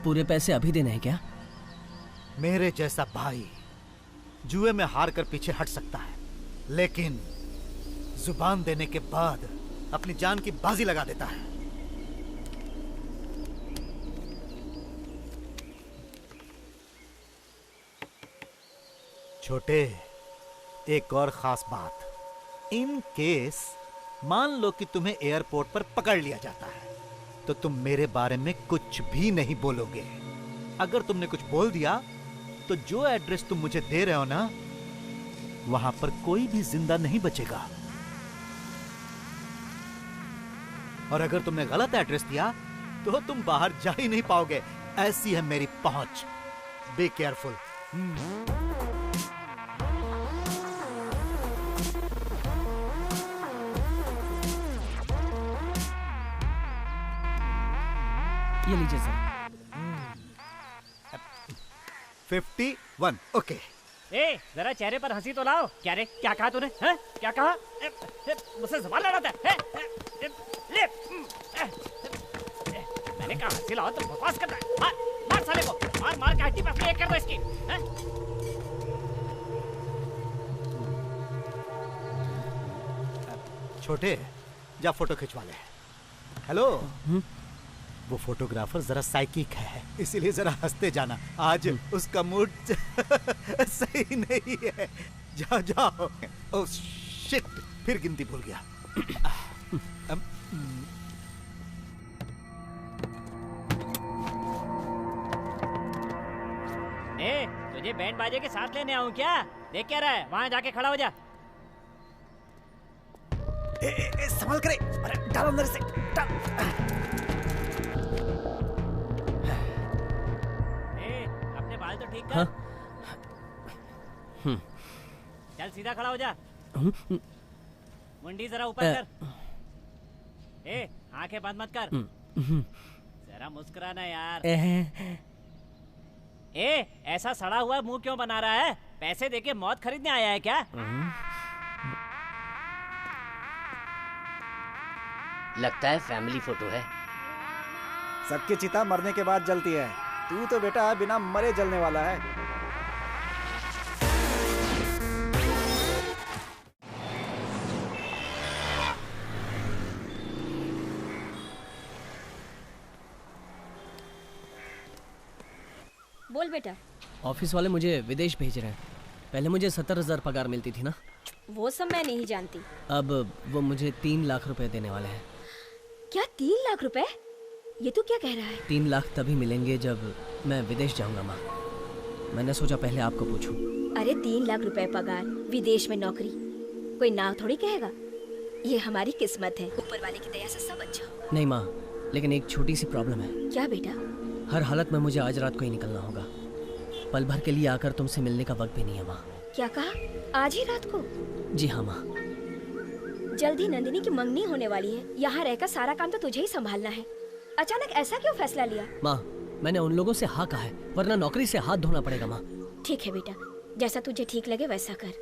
पूरे पैसे अभी देने हैं क्या? मेरे जैसा भाई जुए में हार कर पीछे हट सकता है, लेकिन जुबान देने के बाद अपनी जान की बाजी लगा देता है। छोटे, एक और खास बात, इन केस मान लो कि तुम्हें एयरपोर्ट पर पकड़ लिया जाता है तो तुम मेरे बारे में कुछ भी नहीं बोलोगे। अगर तुमने कुछ बोल दिया तो जो एड्रेस तुम मुझे दे रहे हो ना, वहां पर कोई भी जिंदा नहीं बचेगा। और अगर तुमने गलत एड्रेस दिया तो तुम बाहर जा ही नहीं पाओगे। ऐसी है मेरी पहुंच। Be careful. ये लीजिए सर। 51। ओके। ए, जरा चेहरे पर हंसी तो लाओ। क्या रे, क्या कहा तूने? हैं? क्या कहा? मुझसे ज़बान लड़ाता है? ले। मैंने कहा हंसी लाओ तो बकवास करता है। मार, मार साले को। मार के हड्डी पसली एक कर दो इसकी। हैं? छोटे, जा फोटो खिंचवा ले। हेलो। वो फोटोग्राफर जरा साइकिक है, इसीलिए जरा हंसते जाना। आज उसका मूड सही नहीं है। जाओ जाओ। Oh shit. फिर गिनती भूल गया। तुझे बैंड बाजे के साथ लेने आऊं क्या? देख क्या रहा है, वहां जाके खड़ा हो जा। संभाल करे, अरे डाल अंदर से, डाल। अपने बाल तो ठीक कर। चल सीधा खड़ा हो जा। मुंडी जरा ऊपर कर। आंखें बंद मत कर। जरा मुस्कुराना यार। ऐसा सड़ा हुआ मुंह क्यों बना रहा है? पैसे देके मौत खरीदने आया है क्या? लगता है फैमिली फोटो है। सबकी चिता मरने के बाद जलती है, तू तो बेटा बिना मरे जलने वाला है। बोल बेटा। ऑफिस वाले मुझे विदेश भेज रहे हैं। पहले मुझे 70,000 पगार मिलती थी ना। वो सब मैं नहीं जानती। अब वो मुझे 3 लाख रुपए देने वाले हैं। क्या 3 लाख रुपए? ये तू क्या कह रहा है? 3 लाख तभी मिलेंगे जब मैं विदेश जाऊंगा माँ। मैंने सोचा पहले आपको पूछूं। अरे 3 लाख रुपए पगार, विदेश में नौकरी, कोई ना थोड़ी कहेगा। ये हमारी किस्मत है, ऊपर वाले की दया से सब अच्छा होगा। नहीं माँ, लेकिन एक छोटी सी प्रॉब्लम है। क्या बेटा? हर हालत में मुझे आज रात को ही निकलना होगा। पल भर के लिए आकर तुमसे मिलने का वक्त भी नहीं है माँ। क्या कहा? आज ही रात को? जी हाँ माँ। जल्दी नंदिनी की मंगनी होने वाली है, यहाँ रहकर सारा काम तो तुझे ही संभालना है। अचानक ऐसा क्यों फैसला लिया? माँ, मैंने उन लोगों से हाँ कहा है, वरना नौकरी से हाथ धोना पड़ेगा माँ। ठीक है बेटा, जैसा तुझे ठीक लगे वैसा कर।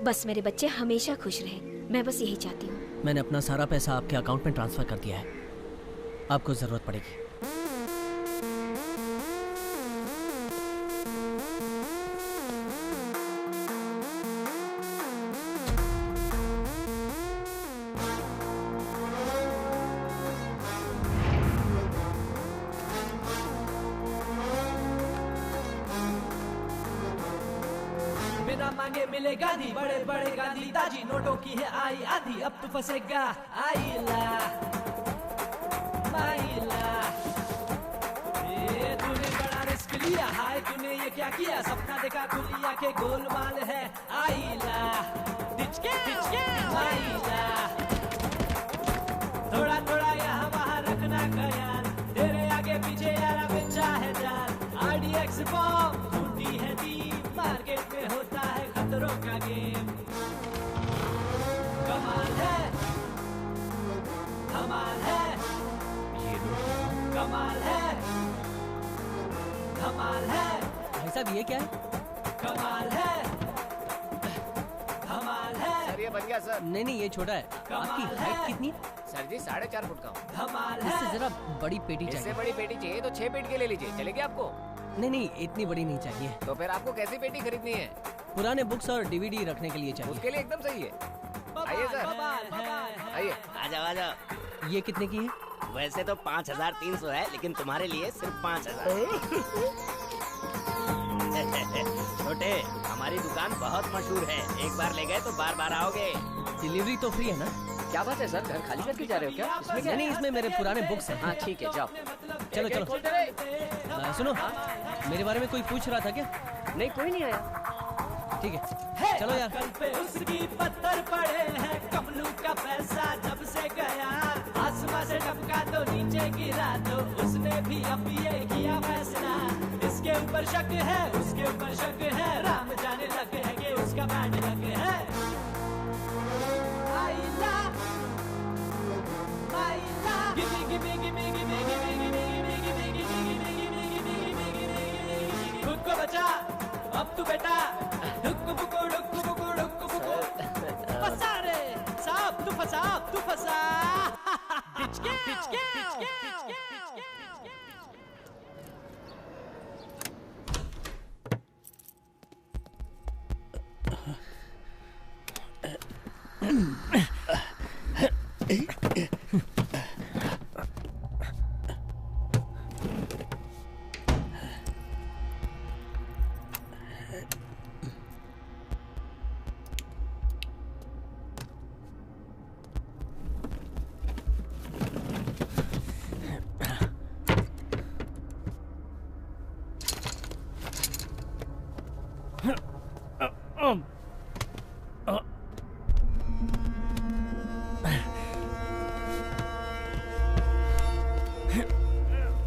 बस मेरे बच्चे हमेशा खुश रहे, मैं बस यही चाहती हूँ। मैंने अपना सारा पैसा आपके अकाउंट में ट्रांसफर कर दिया है, आपको जरूरत पड़ेगी। मांगे मिले गांधी, बड़े बड़े गांधी ताजी, नोटों की है आई आधी, अब तू फंसेगा आईला माईला। ये तूने बड़ा रिस्क लिया, हाय तूने ये क्या किया? सपना देखा खुली आंखें गोलमाल है आईला माईला। थोड़ा थोड़ा यहाँ वहाँ रखना ख्याल, तेरे आगे पीछे यारा बेचा है जाल। RDX बॉम्ब टूटी है टीम, मार्केट में होता है खतरों का गेम। कमाल है, कमाल है, ये कमाल है, कमाल है। भाई साहब ये क्या है? कमाल है, कमाल है। सर ये बन गया सर। नहीं ये छोटा है। आपकी हाइट कितनी है? सर जी 4.5 फुट का हूँ। कमाल है। इससे जरा बड़ी पेटी चाहिए। इससे बड़ी पेटी चाहिए तो 6 फीट के ले लीजिए, चलेगी आपको? नहीं इतनी बड़ी नहीं चाहिए। तो फिर आपको कैसी पेटी खरीदनी है? पुराने बुक्स और DVD रखने के लिए चाहिए। उसके लिए एकदम सही है। आइए सर, आइए। आ जाओ। ये कितने की है? वैसे तो 5,300 है, लेकिन तुम्हारे लिए सिर्फ 5,000। छोटे, हमारी दुकान बहुत मशहूर है, एक बार ले गए तो बार बार आओगे। डिलीवरी तो फ्री है ना? क्या बात है सर, घर खाली करके जा रहे हो क्या? इसमें क्या? नहीं इसमें मेरे पुराने बुक्स हैं। हाँ ठीक है जाओ। चलो सुनो, मेरे बारे में कोई पूछ रहा था क्या? नहीं कोई नहीं आया। ठीक है चलो यार। कल पे उसकी पत्थर पड़े हैं, कमलू का पैसा जब से गया, आसमां से टपका तो नीचे गिरा, तो उसने भी अब ये किया फैसला। इसके ऊपर शक है, उसके ऊपर शक है, राम जाने लग है कि उसका बैंड लग है। आइला आइला gimme gimme gimme gimme gimme gimme gimme gimme gimme gimme gimme gimme gimme. खुद को बचा अब तू बेटा, डुक्कू बुक्कू डुक्कू बुक्कू डुक्कू बुक्कू। फंसा रे साहब, तू फंसा।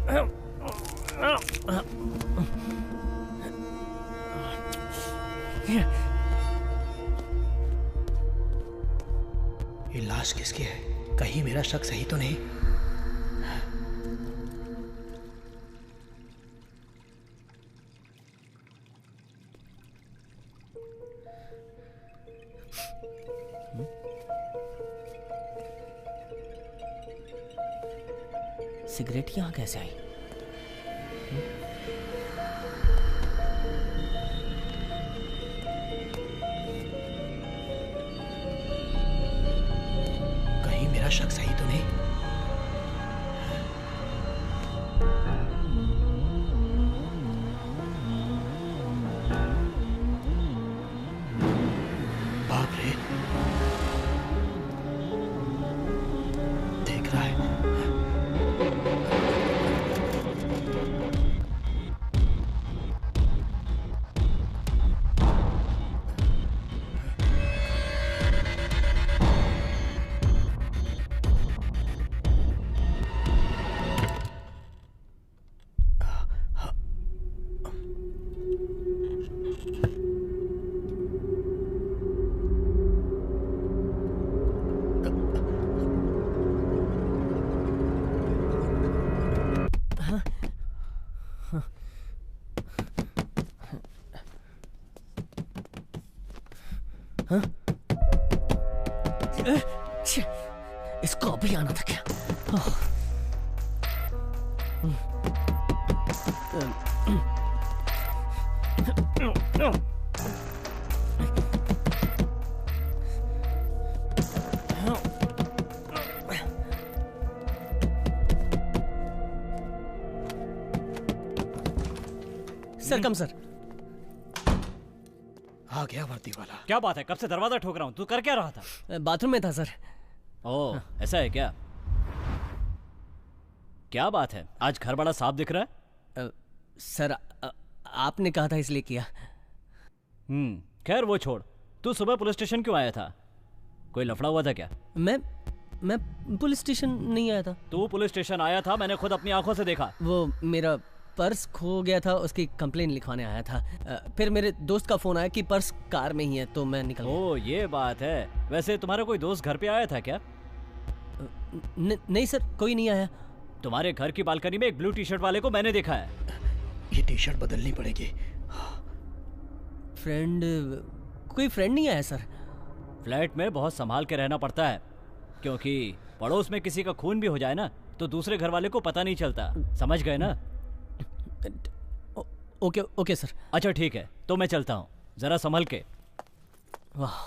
ये लाश किसकी है? कहीं मेरा शक सही तो नहीं? सिगरेट यहाँ कैसे आई? कहीं मेरा शक सही तो नहीं? बाप रे, देख रहा है। हाँ? इसको अभी आना था क्या? सर कम सर। आ गया वर्दी वाला। क्या बात है, कब से दरवाजा ठोक रहा हूँ, तू कर क्या रहा था? बाथरूम में था सर। ओह ऐसा है क्या? क्या बात है, आज घर बड़ा साफ दिख रहा है। सर आपने कहा था इसलिए किया। खैर वो छोड़, तू सुबह पुलिस स्टेशन क्यों आया था? कोई लफड़ा हुआ था क्या? मैं पुलिस स्टेशन नहीं आया था। तू पुलिस स्टेशन आया था, मैंने खुद अपनी आंखों से देखा। वो मेरा पर्स खो गया था, उसकी कंप्लेन लिखवाने आया था। फिर मेरे दोस्त का फोन आया कि पर्स कार में ही है, तो मैं निकल गया। ओह ये बात है। वैसे तुम्हारा कोई दोस्त घर पे आया था क्या? नहीं सर, कोई नहीं आया। तुम्हारे घर की बालकनी में एक ब्लू टी शर्ट वाले को मैंने देखा है। ये टी शर्ट बदलनी पड़ेगी। कोई फ्रेंड नहीं आया सर। फ्लैट में बहुत संभाल के रहना पड़ता है, क्योंकि पड़ोस में किसी का खून भी हो जाए ना तो दूसरे घर वाले को पता नहीं चलता। समझ गए ना? Okay sir. अच्छा ठीक है, तो मैं चलता हूँ, जरा संभल के। वाह,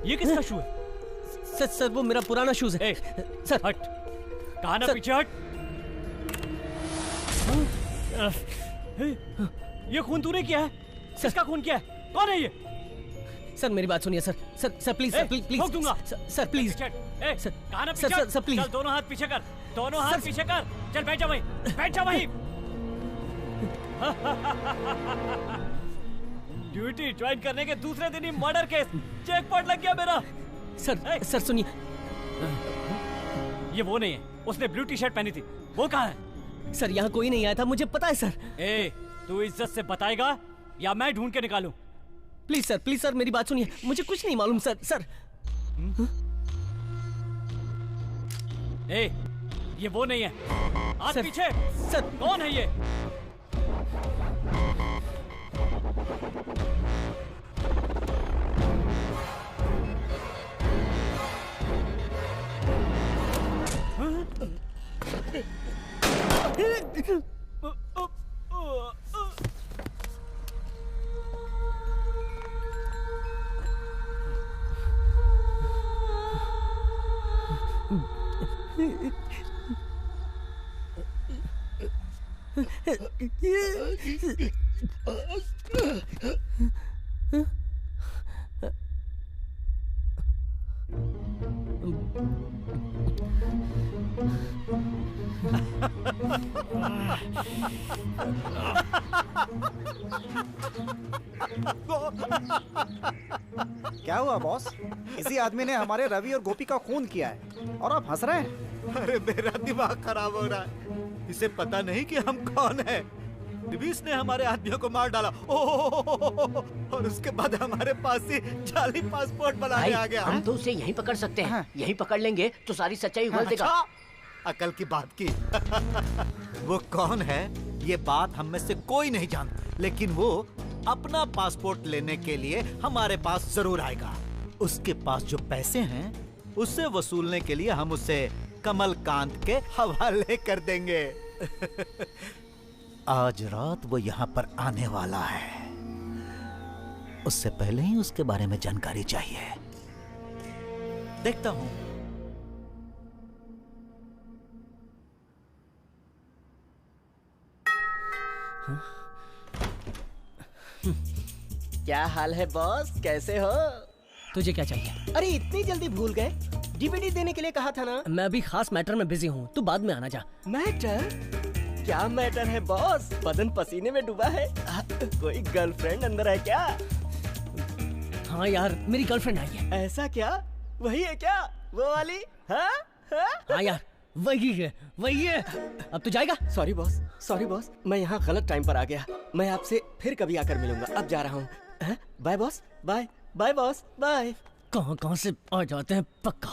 ये किसका शू है? सर वो मेरा पुराना शूज है। सर हट, कहा ना पीछे हट। ये खून तूने किया है? किसका खून किया है? कौन है ये? सर मेरी बात सुनिए सर। सर प्लीज प्लीज ठोक दूंगा। Sir please. सर कहा ना पीछे। Sir please. चल दोनों हाथ पीछे कर, दोनों हाथ पीछे कर। चल बैठ जा वहीं, बैठ जा वहीं। ड्यूटी ज्वाइन करने के दूसरे दिन ही मर्डर केस, जैकपॉट लग गया मेरा। सर सुनिए, ये वो नहीं है, उसने ब्लू टी शर्ट पहनी थी। वो कहाँ है? सर यहाँ कोई नहीं आया था, मुझे पता है सर। तू इज्जत से बताएगा या मैं ढूंढ के निकालूं? प्लीज सर मेरी बात सुनिए, मुझे कुछ नहीं मालूम सर। ये वो नहीं है। हाथ पीछे। सर कौन है ये? क्या हुआ बॉस? इसी आदमी ने हमारे रवि और गोपी का खून किया है और आप हंस रहे हैं। अरे मेरा दिमाग खराब हो रहा है। इसे पता नहीं कि हम कौन हैं। डिवीस ने हमारे आदमियों को मार डाला। और उसके बाद हमारे पास से जाली पासपोर्ट बनाने आ गया। हम तो उसे यहीं पकड़ सकते हैं। यहीं पकड़ लेंगे तो सारी सच्चाई उगल देगा। अकल की बात की। वो कौन है ये बात हम में से कोई नहीं जानता, लेकिन वो अपना पासपोर्ट लेने के लिए हमारे पास जरूर आएगा। उसके पास जो पैसे हैं उससे वसूलने के लिए हम उसे कमलकांत के हवाले कर देंगे। आज रात वो यहाँ पर आने वाला है। उससे पहले ही उसके बारे में जानकारी चाहिए। देखता हूँ। क्या हाल है बॉस, कैसे हो? तुझे क्या चाहिए? अरे इतनी जल्दी भूल गए? डीवीडी देने के लिए कहा था ना। मैं अभी खास मैटर में बिजी हूँ, तू बाद में आना जा। मैटर? क्या मैटर है बॉस? बदन पसीने में डूबा है। कोई गर्लफ्रेंड अंदर है क्या? हाँ यार, मेरी गर्लफ्रेंड आई है। ऐसा क्या? वही है क्या? वो वाली? हाँ हाँ यार, वही है, वही है। अब तू जाएगा? सॉरी बॉस, मैं यहाँ गलत टाइम पर आ गया। मैं आपसे फिर कभी आकर मिलूंगा। अब जा रहा हूँ। Bye boss, bye bye boss, bye. कहाँ से आ जाते हैं पक्का।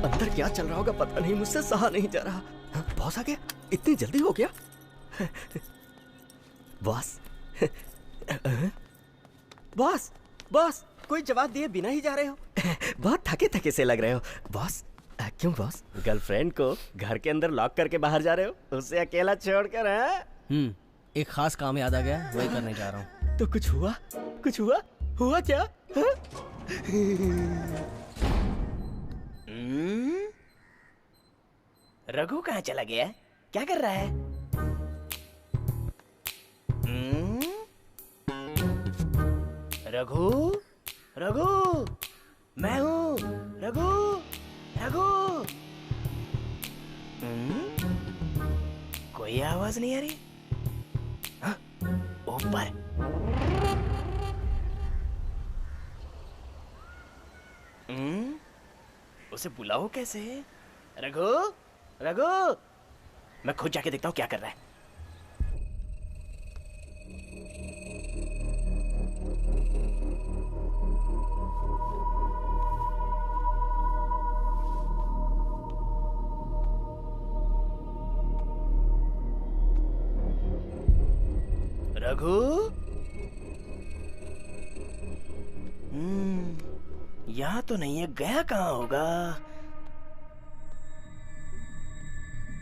अंदर क्या चल रहा होगा पता नहीं, मुझसे सहा नहीं जा रहा। बॉस आ गया? इतनी जल्दी हो गया? बॉस बॉस बॉस, कोई जवाब दिए बिना ही जा रहे हो। बहुत थके थके से लग रहे हो बॉस। क्यों बॉस, गर्लफ्रेंड को घर के अंदर लॉक करके बाहर जा रहे हो, उसे अकेला छोड़कर? एक खास काम याद आ गया, वही करने जा रहा हूँ। तो कुछ हुआ? कुछ हुआ? हुआ क्या? रघु कहाँ चला गया? क्या कर रहा है? रघु, रघु, मैं हूँ। रघु, रघु। कोई आवाज नहीं आ रही। ऊपर। उसे बुलाओ कैसे? रघु, रघु, मैं खुद जाके देखता हूँ क्या कर रहा है। रघु, यहाँ तो नहीं है, गया कहाँ होगा?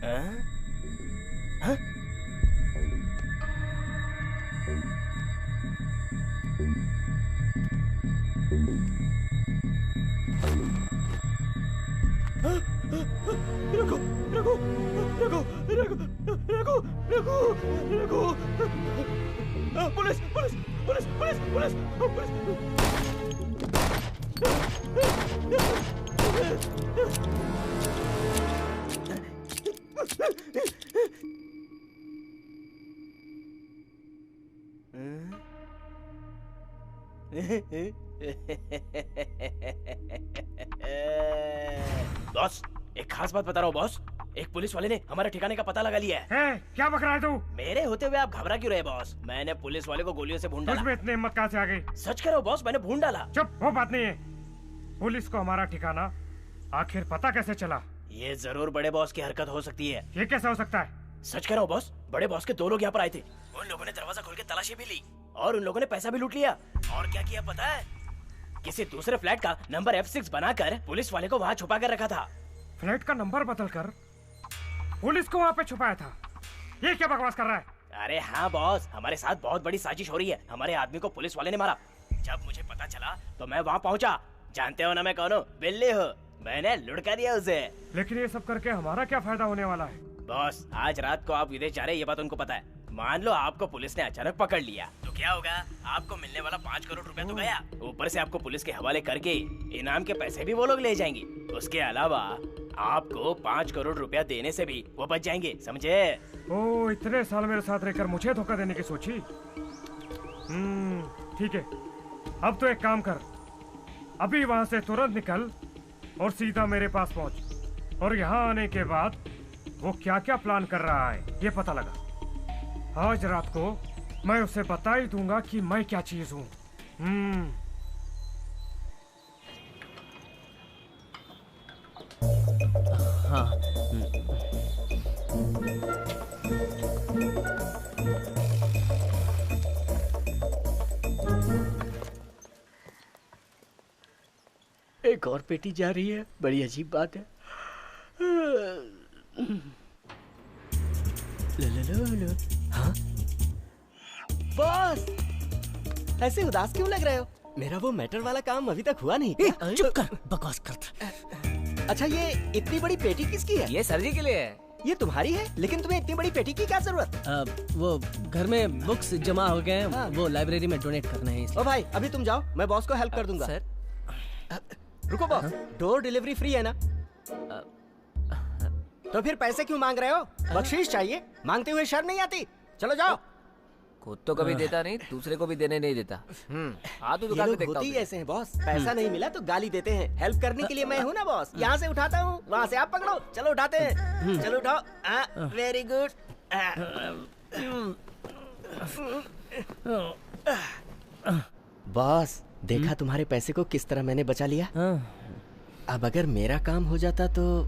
हाँ? Raghu, Raghu, Raghu, Raghu, Raghu, Raghu, Raghu, police, police, police, police, police, police. Boss, एक खास बात बता रहा हूँ बॉस। एक पुलिस वाले ने हमारे ठिकाने का पता लगा लिया है। क्या बक रहा है तू? मेरे होते हुए आप घबरा क्यों रहे बॉस? मैंने पुलिस वाले को गोलियों से भून डाला। तुझमें इतनी हिम्मत कहाँ से आ गई? सच करो बॉस, मैंने भून डाला। चुप, वो बात नहीं है। पुलिस को हमारा ठिकाना आखिर पता कैसे चला? ये जरूर बड़े बॉस की हरकत हो सकती है। ये कैसे हो सकता है? सच कह रहा हूँ बॉस, बड़े बॉस के 2 लोग यहाँ पर आए थे। उन लोगों ने दरवाजा खोल के तलाशी भी ली और उन लोगों ने पैसा भी लूट लिया। और क्या किया पता है? किसी दूसरे फ्लैट का नंबर F6 बनाकर पुलिस वाले को वहाँ छुपा कर रखा था। फ्लैट का नंबर बदलकर पुलिस को वहाँ पे छुपाया था? ये क्या बकवास कर रहा है? अरे हाँ बॉस, हमारे साथ बहुत बड़ी साजिश हो रही है। हमारे आदमी को पुलिस वाले ने मारा। जब मुझे पता चला तो मैं वहाँ पहुँचा। जानते हो ना मैं कौन हूँ? बिल्ली हूँ। मैंने लुढ़का दिया उसे। लेकिन ये सब करके हमारा क्या फायदा होने वाला है? बॉस, आज रात को आप विदेश जा रहे हैं, ये बात उनको पता है। मान लो आपको पुलिस ने अचानक पकड़ लिया तो क्या होगा? आपको मिलने वाला 5 करोड़ रुपया तो गया, ऊपर से आपको पुलिस के हवाले करके इनाम के पैसे भी वो लोग ले जाएंगे। उसके अलावा आपको 5 करोड़ रुपया देने से भी वो बच जाएंगे, समझे? ओ, इतने साल मेरे साथ रहकर मुझे धोखा देने की सोची। ठीक है, अब तो एक काम कर, अभी वहाँ से तुरंत निकल और सीधा मेरे पास पहुँच, और यहाँ आने के बाद वो क्या क्या प्लान कर रहा है ये पता लगा। आज रात को मैं उसे बता ही दूंगा कि मैं क्या चीज हूँ। हाँ। एक और पेटी जा रही है, बड़ी अजीब बात है। हाँ? बॉस, ऐसे उदास क्यों लग रहे हो? मेरा वो मैटर वाला काम अभी तक हुआ नहीं क्या? चुप कर, बकवास करता। अच्छा, ये इतनी बड़ी पेटी किसकी है? ये सर जी के लिए है। ये तुम्हारी है, लेकिन तुम्हें इतनी बड़ी पेटी की क्या जरूरत? वो घर में बुक्स जमा हो गए हैं, वो लाइब्रेरी में डोनेट करना है इसलिए। ओ भाई, अभी तुम जाओ, मैं बॉस को हेल्प कर दूंगा। सर, रुको बॉस, डोर डिलीवरी फ्री है ना? तो फिर पैसे क्यों मांग रहे हो? बख्शीश चाहिए? मांगते हुए शर्म नहीं आती? चलो जाओ। खुद तो कभी देता नहीं, दूसरे को भी देने नहीं देता। हाँ तो दुकान पे देखता हूँ। ऐसे हैं बॉस, पैसा नहीं मिला तो गाली देते हैं। हेल्प करने के लिए मैं हूँ ना बॉस। यहाँ से उठाता हूँ, वहाँ से आप पकड़ो। चलो उठाते हैं, चलो उठाओ। Very good. बॉस, देखा तुम्हारे पैसे को किस तरह मैंने बचा लिया? अब अगर मेरा काम हो जाता तो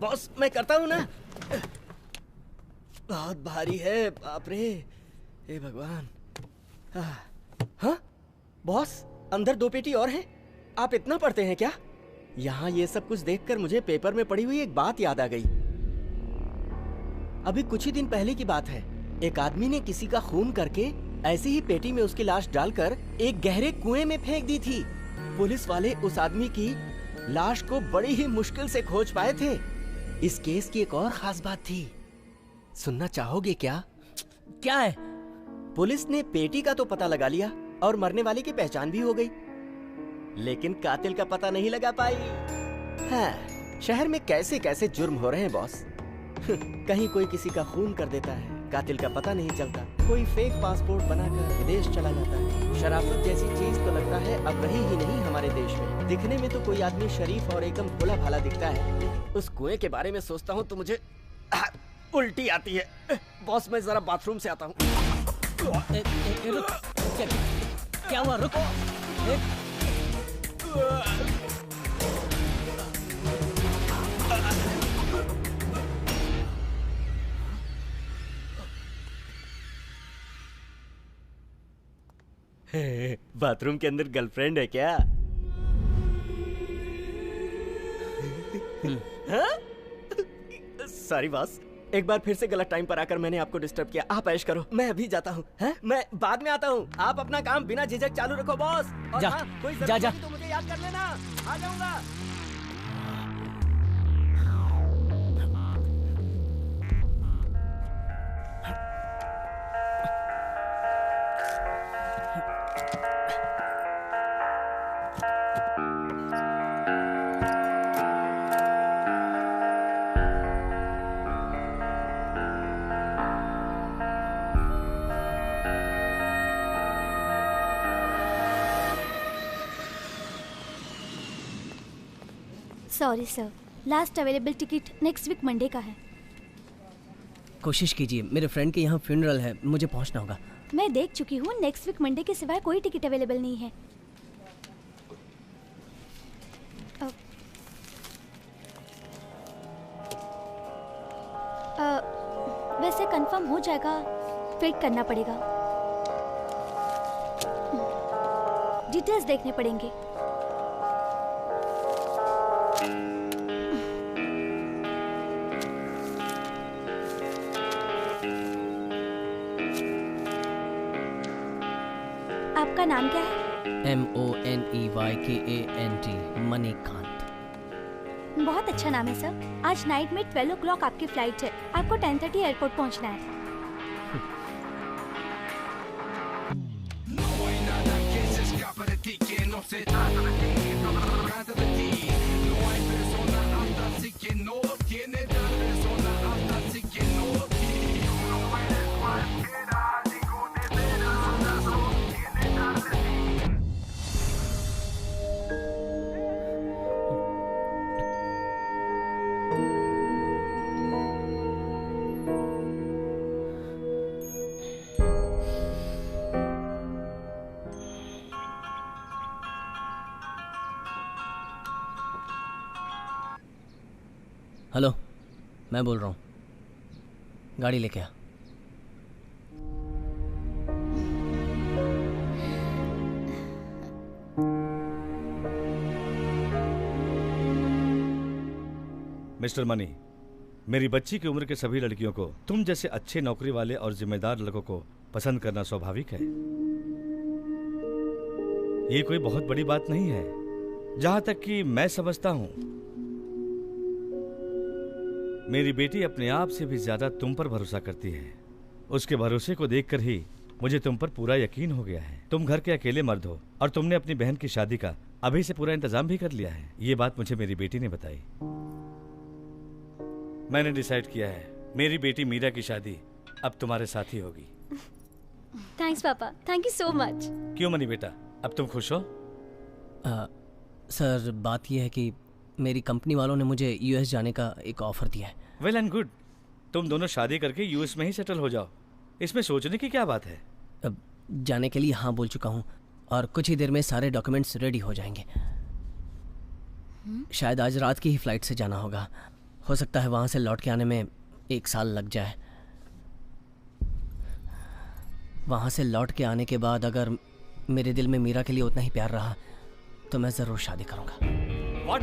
बॉस, मैं करता हूँ ना। बहुत भारी है, बाप रे, हे भगवान। हाँ बॉस, अंदर 2 पेटी और हैं। आप इतना पढ़ते हैं क्या? यहाँ ये सब कुछ देखकर मुझे पेपर में पड़ी हुई एक बात याद आ गई। अभी कुछ ही दिन पहले की बात है, एक आदमी ने किसी का खून करके ऐसी ही पेटी में उसकी लाश डालकर एक गहरे कुएं में फेंक दी थी। पुलिस वाले उस आदमी की लाश को बड़ी ही मुश्किल से खोज पाए थे। इस केस की एक और खास बात थी, सुनना चाहोगे क्या? क्या है? पुलिस ने पेटी का तो पता लगा लिया और मरने वाले की पहचान भी हो गई, लेकिन कातिल का पता नहीं लगा पाई। हाँ, शहर में कैसे कैसे जुर्म हो रहे हैं बॉस। कहीं कोई किसी का खून कर देता है, कातिल का पता नहीं चलता। कोई फेक पासपोर्ट बनाकर विदेश चला जाता है। शराफत जैसी चीज तो लगता है अब रही ही नहीं हमारे देश में। दिखने में तो कोई आदमी शरीफ और एकदम भोला भाला दिखता है। उस कुएं के बारे में सोचता हूँ तो मुझे उल्टी आती है। बॉस, मैं जरा बाथरूम से आता हूँ। क्या हुआ? रुको। बाथरूम के अंदर गर्लफ्रेंड है क्या? सॉरी बॉस, एक बार फिर से गलत टाइम पर आकर मैंने आपको डिस्टर्ब किया। आप ऐश करो, मैं अभी जाता हूँ। मैं बाद में आता हूँ। आप अपना काम बिना झिझक चालू रखो बॉस। और जा, हाँ, कोई जा, जरूरत जा। होगी तो मुझे याद कर लेना, आ जाऊंगा। Sorry sir, last available ticket next week Monday का है। कोशिश कीजिए, मेरे फ्रेंड के यहाँ फ्यूनरल है, मुझे पहुँचना होगा। मैं देख चुकी हूँ, नेक्स्ट वीक मंडे के सिवाय कोई टिकट अवेलेबल नहीं है। वैसे कंफर्म हो जाएगा, वेट करना पड़ेगा, डिटेल्स देखने पड़ेंगे। आपका नाम क्या है? MONEYKANT, मणिकांत। बहुत अच्छा नाम है सर। आज नाइट में 12 o'clock आपकी फ्लाइट है। आपको 10:30 एयरपोर्ट पहुंचना है। हेलो, मैं बोल रहा हूँ, गाड़ी लेके आ। मिस्टर मनी, मेरी बच्ची की उम्र के सभी लड़कियों को तुम जैसे अच्छे नौकरी वाले और जिम्मेदार लड़कों को पसंद करना स्वाभाविक है। ये कोई बहुत बड़ी बात नहीं है। जहां तक कि मैं समझता हूं, मेरी बेटी अपने आप से भी ज्यादा तुम पर भरोसा करती है। उसके भरोसे को देखकर ही मुझे तुम पर पूरा यकीन हो गया है। तुम घर के अकेले मर्द हो और तुमने अपनी बहन की शादी का अभी से पूरा इंतजाम भी कर लिया है। ये बात मुझे मेरी बेटी ने बताई। मैंने डिसाइड किया है, मेरी बेटी मीरा की शादी अब तुम्हारे साथ ही होगी। थैंक्स पापा, थैंक यू सो मच। क्यों मनी बेटा, अब तुम खुश हो? सर, बात यह है कि मेरी कंपनी वालों ने मुझे यूएस जाने का एक ऑफर दिया है। Well and good. तुम दोनों शादी करके यूएस में ही सेटल हो जाओ। इसमें सोचने की क्या बात है? अब जाने के लिए हाँ बोल चुका हूँ और कुछ ही देर में सारे डॉक्यूमेंट्स रेडी हो जाएंगे। शायद आज रात की ही फ्लाइट से जाना होगा। हो सकता है वहाँ से लौट के आने में 1 साल लग जाए। वहाँ से लौट के आने के बाद अगर मेरे दिल में मीरा के लिए उतना ही प्यार रहा तो मैं ज़रूर शादी करूँगा। What?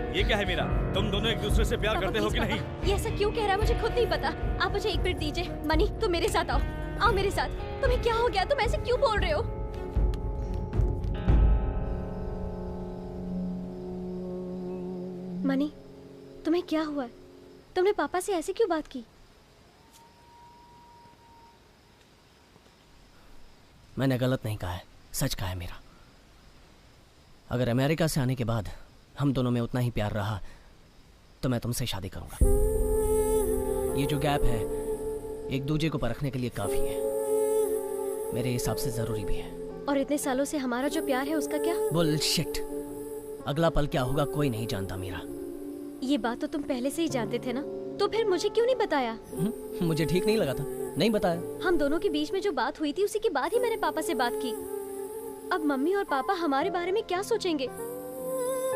ये क्या है मीरा? तुम दोनों एक दूसरे से प्यार करते हो कि नहीं? ये ऐसा क्यों कह रहा है, मुझे खुद नहीं पता। आप मुझे 1 मिनट दीजिए। मनी, तुम मेरे साथ आओ। आओ मेरे साथ। तुम्हें क्या हो गया? तुम ऐसे क्यों बोल रहे हो? मनी, तुम्हें क्या हुआ है? तुमने पापा से ऐसे क्यों बात की? मैंने गलत नहीं कहा है, सच कहा है मेरा। अगर अमेरिका से आने के बाद हम दोनों में उतना ही प्यार रहा तो मैं तुमसे शादी करूंगा। ये जो गैप है एक दूसरे को परखने के लिए काफी है, मेरे हिसाब से जरूरी भी है। और इतने सालों से हमारा जो प्यार है उसका क्या? बुलशिट। अगला पल क्या होगा कोई नहीं जानता मीरा। ये बात तो तुम पहले से ही जानते थे ना, तो फिर मुझे क्यों नहीं बताया? मुझे ठीक नहीं लगा था, नहीं बताया। हम दोनों के बीच में जो बात हुई थी उसी के बाद ही मैंने पापा से बात की। अब मम्मी और पापा हमारे बारे में क्या सोचेंगे?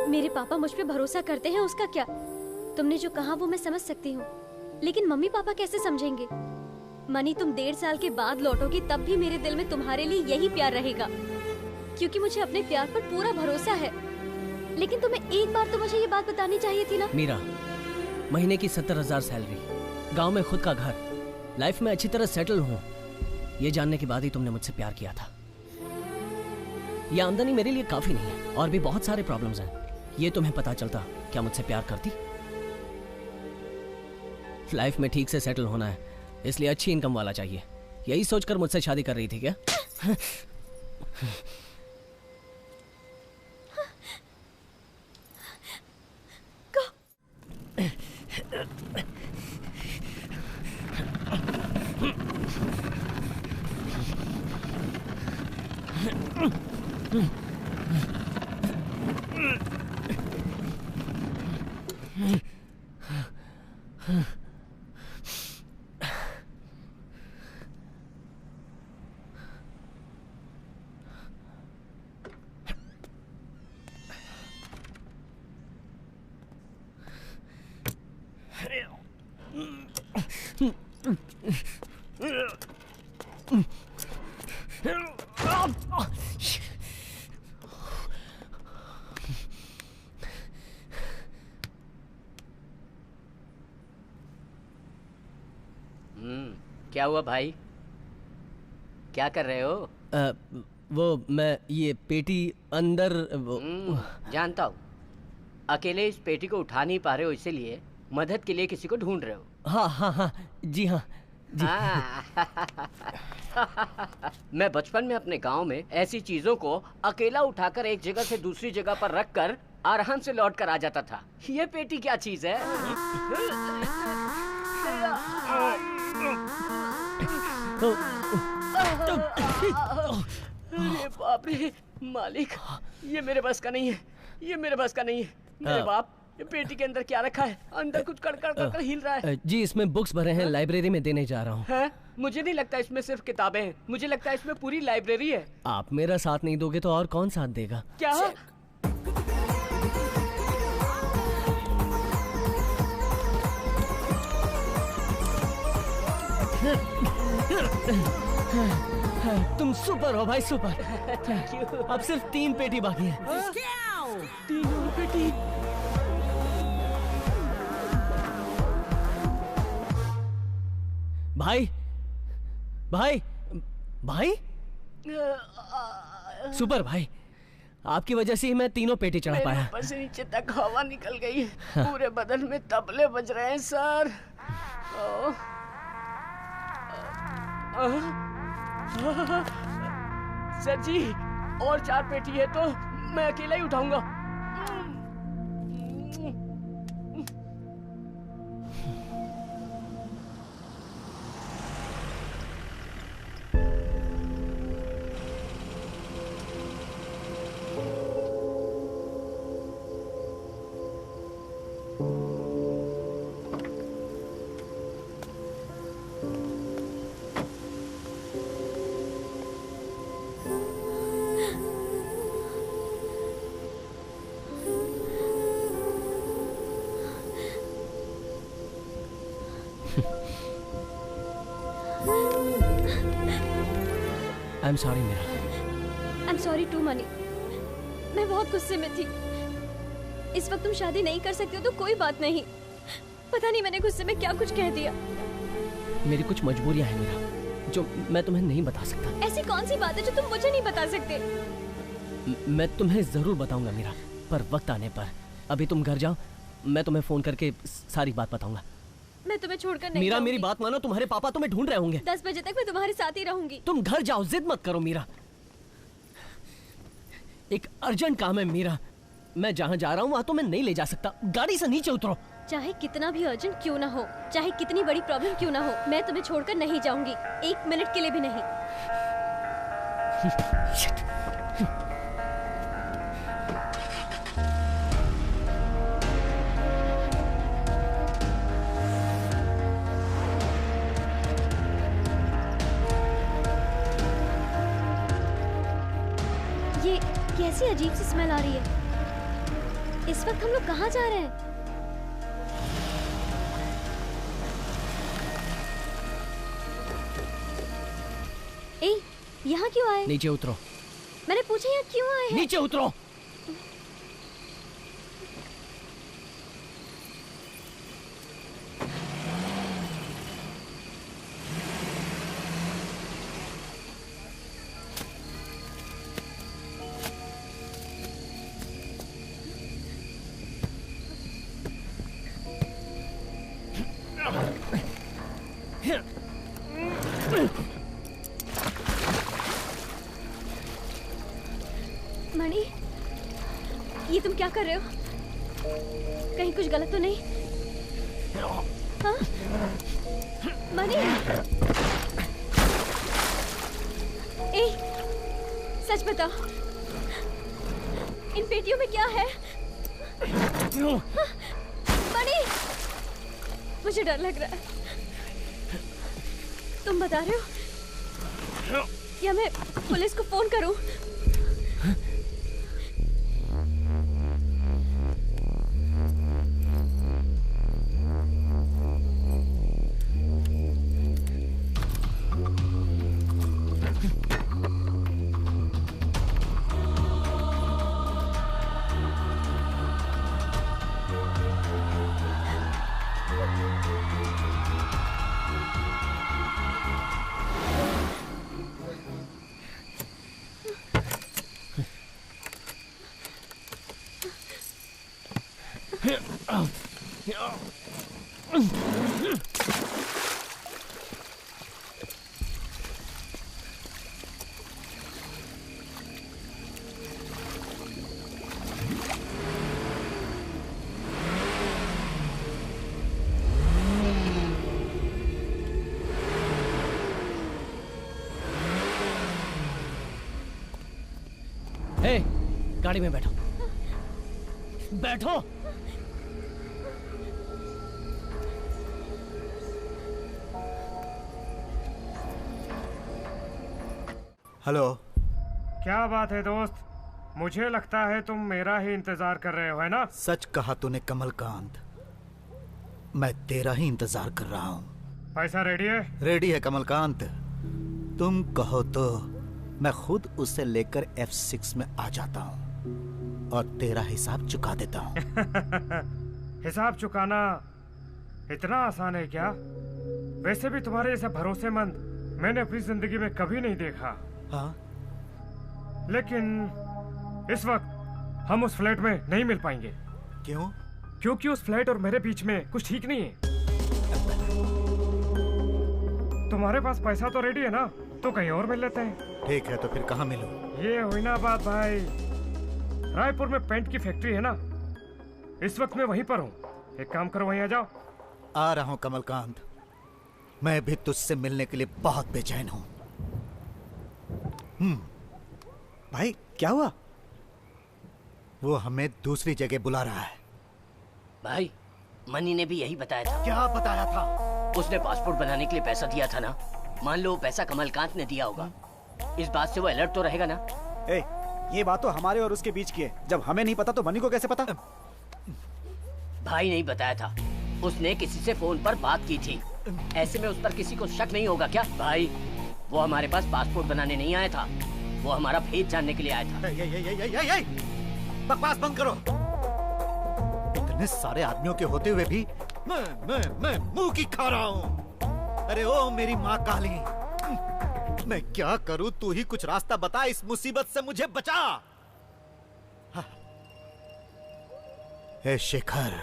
मेरे पापा मुझ पे भरोसा करते हैं, उसका क्या? तुमने जो कहा वो मैं समझ सकती हूँ, लेकिन मम्मी पापा कैसे समझेंगे? मनी, तुम 1.5 साल के बाद लौटोगी तब भी मेरे दिल में तुम्हारे लिए यही प्यार रहेगा, क्योंकि मुझे अपने प्यार पर पूरा भरोसा है। लेकिन तुम्हें एक बार तो मुझे ये बात बतानी चाहिए थी ना। मीरा, महीने की 70,000 सैलरी, गांव में खुद का घर, लाइफ में अच्छी तरह सेटल हूँ, ये जानने के बाद ही तुमने मुझसे प्यार किया था। ये आमदनी मेरे लिए काफी नहीं है और भी बहुत सारे प्रॉब्लम्स हैं। ये तुम्हें पता चलता क्या मुझसे प्यार करती? लाइफ में ठीक से सेटल होना है, इसलिए अच्छी इनकम वाला चाहिए। यही सोचकर मुझसे शादी कर रही थी क्या? क्या हुआ भाई? क्या कर रहे हो? वो मैं ये पेटी अंदर जानता हूँ। अकेले इस पेटी को उठा नहीं पा रहे हो, इसीलिए मदद के लिए किसी को ढूंढ रहे हो। हाँ हाँ हाँ जी हाँ जी। मैं बचपन में अपने गांव में ऐसी चीजों को अकेला उठाकर एक जगह से दूसरी जगह पर रखकर आराम से लौट कर आ जाता था। ये पेटी क्या चीज है? अरे बाप रे मालिक, ये मेरे बस का नहीं है, ये मेरे बस का नहीं है। मेरे बाप, ये पेटी के अंदर क्या रखा है? अंदर कुछ कड़कड़ कड़कड़ हिल रहा है। जी इसमें बुक्स भरे हैं, लाइब्रेरी में देने जा रहा हूँ। है? मुझे नहीं लगता इसमें सिर्फ किताबें हैं, मुझे लगता है इसमें पूरी लाइब्रेरी है। आप मेरा साथ नहीं दोगे तो और कौन साथ देगा? क्या? तुम सुपर हो भाई, सुपर। अब सिर्फ 3 पेटी बाकी है। 3 और पेटी। भाई भाई भाई सुपर भाई, आपकी वजह से ही मैं 3 पेटी चढ़ा मेरे पाया। ऊपर से नीचे तक हवा निकल गई, पूरे बदन में तबले बज रहे हैं सर। सर जी, और 4 पेटी है तो मैं अकेला ही उठाऊंगा। I am sorry Meera. I am sorry to money. मैं बहुत गुस्से में थी। इस वक्त तुम शादी नहीं कर सकते हो तो कोई बात नहीं। पता नहीं मैंने गुस्से में क्या कुछ कह दिया। मेरी कुछ मजबूरियां हैं मीरा, जो मैं तुम्हें नहीं बता सकता। ऐसी कौन सी बात है जो तुम मुझे नहीं बता सकते? मैं तुम्हें जरूर बताऊंगा मीरा, पर वक्त आने पर। अभी तुम घर जाओ, मैं तुम्हें फोन करके सारी बात बताऊंगा। मैं तुम्हें छोड़कर नहीं मीरा जाऊंगी। मेरी बात मानो, तुम्हारे पापा तुम्हें ढूंढ रहे होंगे। 10 बजे तक मैं तुम्हारे साथ ही रहूंगी। तुम घर जाओ, जिद मत करो मीरा। एक अर्जेंट काम है मीरा, मैं जहाँ जा रहा हूँ वहाँ तो मैं नहीं ले जा सकता। गाड़ी से नीचे उतरो। चाहे कितना भी अर्जेंट क्यों ना हो, चाहे कितनी बड़ी प्रॉब्लम क्यों ना हो, मैं तुम्हें छोड़कर नहीं जाऊंगी, 1 मिनट के लिए भी नहीं। ये कैसी अजीब सी स्मेल आ रही है। इस वक्त हम लोग कहाँ जा रहे हैं? ए, यहाँ क्यों आए? नीचे उतरो। मैंने पूछा यहाँ क्यों आए हैं? नीचे उतरो। मणि, ये तुम क्या कर रहे हो? कहीं कुछ गलत तो नहीं? हाँ? मणि, ए, सच बताओ, इन पेटियों में क्या है? हाँ? मणि, मुझे डर लग रहा है। तुम बता रहे हो या मैं पुलिस को फोन करूं? हे, गाड़ी में बैठो। बैठो। हेलो। क्या बात है दोस्त? मुझे लगता है तुम मेरा ही इंतजार कर रहे हो, है ना? सच कहा तूने कमलकांत, मैं तेरा ही इंतजार कर रहा हूँ। पैसा रेडी है? रेडी है कमलकांत, तुम कहो तो मैं खुद उसे लेकर F6 में आ जाता हूँ और तेरा हिसाब चुका देता हूँ। हिसाब चुकाना इतना आसान है क्या? वैसे भी तुम्हारे जैसे भरोसेमंद मैंने अपनी जिंदगी में कभी नहीं देखा। हाँ? लेकिन इस वक्त हम उस फ्लैट में नहीं मिल पाएंगे। क्यों? क्योंकि उस फ्लैट और मेरे बीच में कुछ ठीक नहीं है। तुम्हारे पास पैसा तो रेडी है ना, तो कहीं और मिल लेते हैं। ठीक है, तो फिर कहाँ मिलूं? ये हुई ना बात भाई। रायपुर में पेंट की फैक्ट्री है ना, इस वक्त मैं वहीं पर हूँ। एक काम करो, वहीं आ जाओ। आ रहा हूँ कमलकांत, मैं भी तुझसे मिलने के लिए बहुत बेचैन हूँ। भाई क्या हुआ? वो हमें दूसरी जगह बुला रहा है। भाई, मनी ने भी यही बताया था। क्या बताया था? उसने पासपोर्ट बनाने के लिए पैसा दिया था ना। मान लो पैसा कमलकांत ने दिया होगा, इस बात से वो अलर्ट तो रहेगा ना। ये बात तो हमारे और उसके बीच की है। जब हमें नहीं पता तो मनी को कैसे पता? भाई नहीं बताया था, उसने किसी से फोन पर बात की थी। ऐसे में उस पर किसी को शक नहीं होगा क्या? भाई, वो हमारे पास पासपोर्ट बनाने नहीं आया था, वो हमारा भेद जानने के लिए आया था। बकवास बंद करो। इतने सारे आदमियों के होते हुए भी मैं मुंह की खा रहा हूँ। अरे ओ मेरी माँ काली, मैं क्या करूँ? तू ही कुछ रास्ता बता, इस मुसीबत से मुझे बचा। ए शेखर,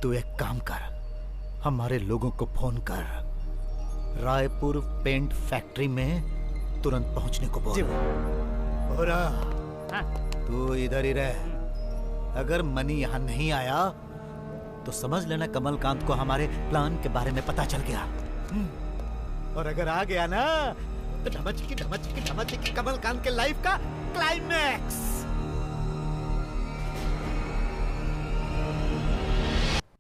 तू एक काम कर, हमारे लोगों को फोन कर, रायपुर पेंट फैक्ट्री में तुरंत पहुंचने को बोल। तू इधर ही रह। अगर मनी यहाँ नहीं आया तो समझ लेना कमलकांत को हमारे प्लान के बारे में पता चल गया। और अगर आ गया ना तो ढमचकी कमलकांत के लाइफ का क्लाइमैक्स।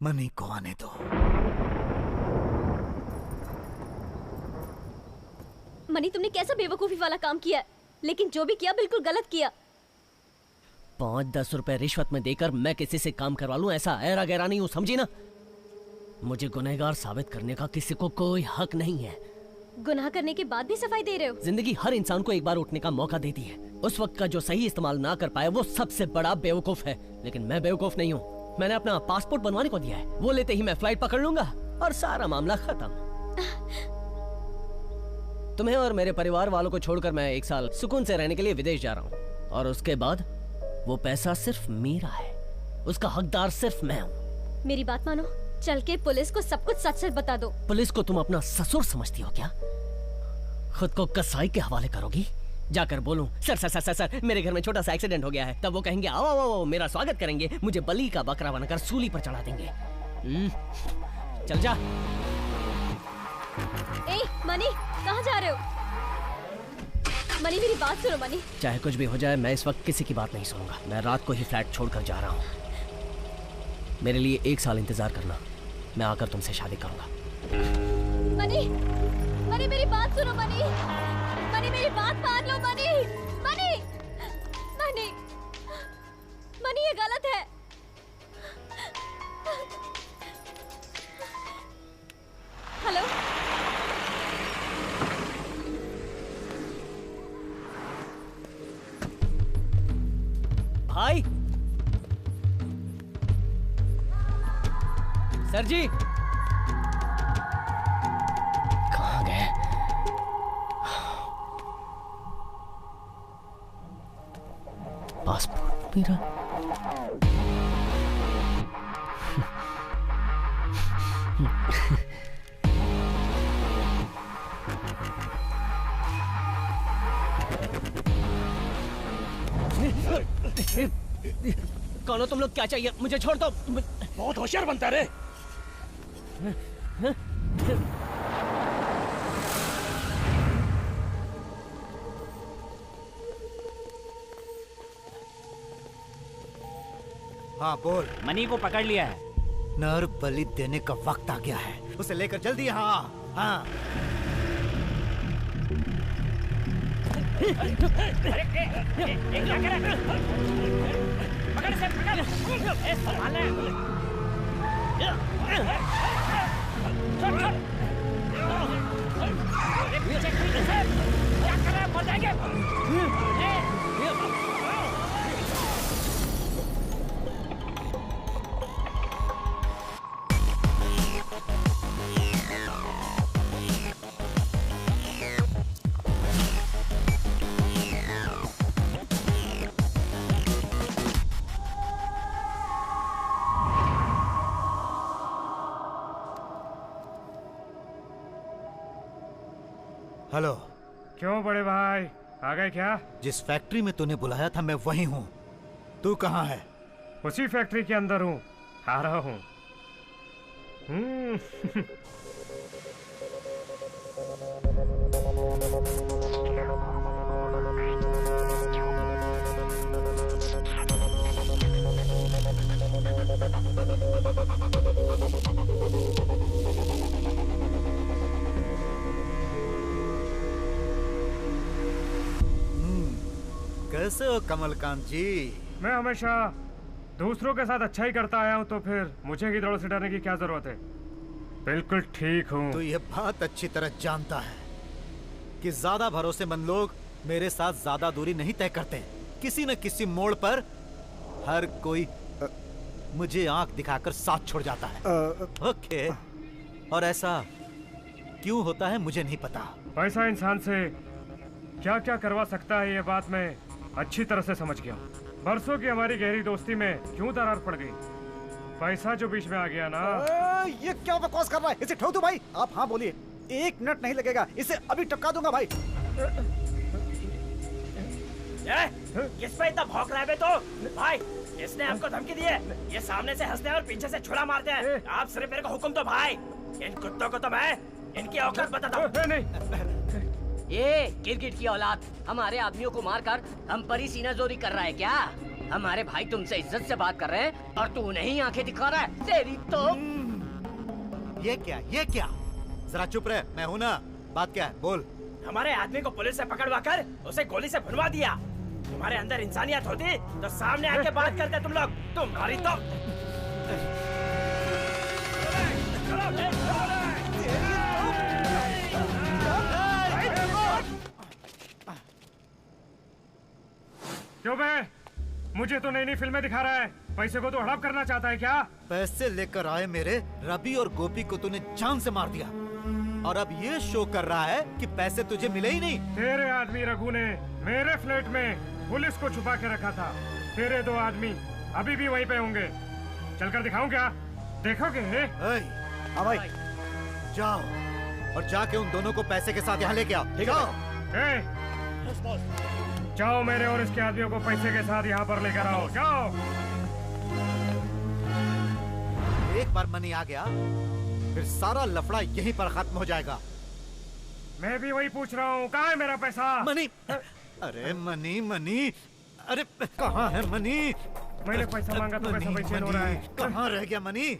मनी को आने दो। मनी, तुमने कैसा बेवकूफी वाला काम किया है, लेकिन जो भी किया बिल्कुल गलत किया। 5-10 रुपए रिश्वत में देकर मैं किसी से काम करवा लूं, ऐसा ऐरा गैरा नहीं हूं, समझी ना? मुझे गुनहगार साबित करने का किसी को कोई हक नहीं है। गुनाह करने के बाद भी सफाई दे रहे हो। जिंदगी हर इंसान को एक बार उठने का मौका देती है। उस वक्त का जो सही इस्तेमाल ना कर पाए वो सबसे बड़ा बेवकूफ है। लेकिन मैं बेवकूफ नहीं हूँ। मैंने अपना पासपोर्ट बनवाने को दिया है, वो लेते ही मैं फ्लाइट पकड़ लूंगा और सारा मामला खत्म। तुम्हें और मेरे परिवार वालों को छोड़कर मैं 1 साल सुकून से रहने के लिए विदेश जा रहा हूँ, और उसके बाद वो पैसा सिर्फ मेरा है, उसका हकदार सिर्फ मैं हूँ। मेरी बात मानो, चल के पुलिस को सब कुछ सच सच बता दो। पुलिस को तुम अपना ससुर समझती हो क्या? खुद को कसाई के हवाले करोगी? जाकर बोलूं, sir sir sir sir sir मेरे घर में छोटा सा एक्सीडेंट हो गया है, तब वो कहेंगे आओ आओ आओ, मेरा स्वागत करेंगे, मुझे बलि का बकरा बनकर सूली पर चढ़ा देंगे। चल जा। ए मनी, कहाँ जा रहे हो? मनी, मेरी बात सुनो मनी। चाहे कुछ भी हो जाए, मैं इस वक्त किसी की बात नहीं सुनूंगा। मैं रात को ही फ्लैट छोड़कर जा रहा हूँ। मेरे लिए 1 साल इंतजार करना, मैं आकर तुमसे शादी करूंगा। मनी, मनी मेरी बात सुनो मनी, मनी मेरी बात मान लो मनी, मनी, मनी, मनी ये गलत है। हेलो, भाई, सर जी कहाँ गए? पासपोर्ट मेरा। कौन हो तुम लोग? क्या चाहिए? मुझे छोड़ दो। बहुत होशियार बनता है रे। हाँ बोल। मनी को पकड़ लिया है। नर बलि देने का वक्त आ गया है, उसे लेकर जल्दी यहाँ आ। हाँ। क्या कर रहा है? पकड़ से पकड़। संभालना। छोड़ छोड़। पीछे से क्या कर रहा है? मर जाएंगे। हेलो। क्यों बड़े भाई, आ गए क्या? जिस फैक्ट्री में तूने बुलाया था मैं वहीं हूँ। तू कहाँ है? उसी फैक्ट्री के अंदर हूँ, आ रहा हूँ। कैसे हो कमलकांत जी? मैं हमेशा दूसरों के साथ अच्छा ही करता आया हूँ, तो फिर मुझे किधरों से डरने की क्या जरूरत है? बिल्कुल ठीक हूँ। तो ये बात अच्छी तरह जानता है कि ज्यादा भरोसेमंद लोग मेरे साथ ज्यादा दूरी नहीं तय करते। किसी न किसी मोड़ पर हर कोई मुझे आंख दिखाकर साथ छोड़ जाता है। ओके। और ऐसा क्यों होता है मुझे नहीं पता। पैसा इंसान से क्या क्या करवा सकता है, ये बात मैं अच्छी तरह से समझ गया। बरसों की हमारी गहरी दोस्ती में क्यों दरार पड़ गई? पैसा जो बीच में आ गया ना। ये क्या बकवास कर रहा है? इसे ठोक दो भाई। आप हाँ बोलिए, 1 मिनट नहीं लगेगा, इसे अभी टपका दूंगा भाई। किस पे इतना भौंक रहा है बे तो? भाई इसने हमको धमकी दी है। ये सामने से हंसते हैं और पीछे से छुरा मारते हैं। आप सिर्फ मेरे को हुक्म दो भाई। इन कुत्तों को तो मैं इनकी औकात बताता हूँ। ये गिरगिट की औलाद हमारे आदमियों को मारकर हम पर ही सीनाजोरी कर रहा है क्या? हमारे भाई तुमसे इज्जत से बात कर रहे हैं और तू उन्हें ही आंखें दिखा रहा है। तेरी तो ये क्या? जरा चुप रहे, मैं हूं ना। बात क्या है? बोल। हमारे आदमी को पुलिस से पकड़वा कर उसे गोली से भुनवा दिया। तुम्हारे अंदर इंसानियत होती तो सामने आके बात करते तुम लोग। तुम्हारी तो क्यों बे? मुझे तो नई नई फिल्में दिखा रहा है। पैसे को तो हड़प करना चाहता है क्या? पैसे लेकर आए मेरे रवि और गोपी को तूने जान से मार दिया और अब ये शो कर रहा है कि पैसे तुझे मिले ही नहीं। तेरे आदमी रघु ने मेरे फ्लैट में पुलिस को छुपा के रखा था। तेरे 2 आदमी अभी भी वहीं पे होंगे। चलकर दिखाऊं क्या? देखोगे? हाँ भाई, जाओ और जाके उन दोनों को पैसे के साथ यहाँ लेके आओ। ठीक है? जाओ, मेरे और इसके आदमियों को पैसे के साथ यहाँ पर लेकर आओ। जाओ। एक बार मनी आ गया फिर सारा लफड़ा यहीं पर खत्म हो जाएगा। मैं भी वही पूछ रहा हूँ, कहाँ है मेरा पैसा? मनी। अरे मनी। अरे कहाँ है मनी? मैंने पैसा मांगा तो पैसा बेचैन हो रहा है। कहाँ रह गया मनी?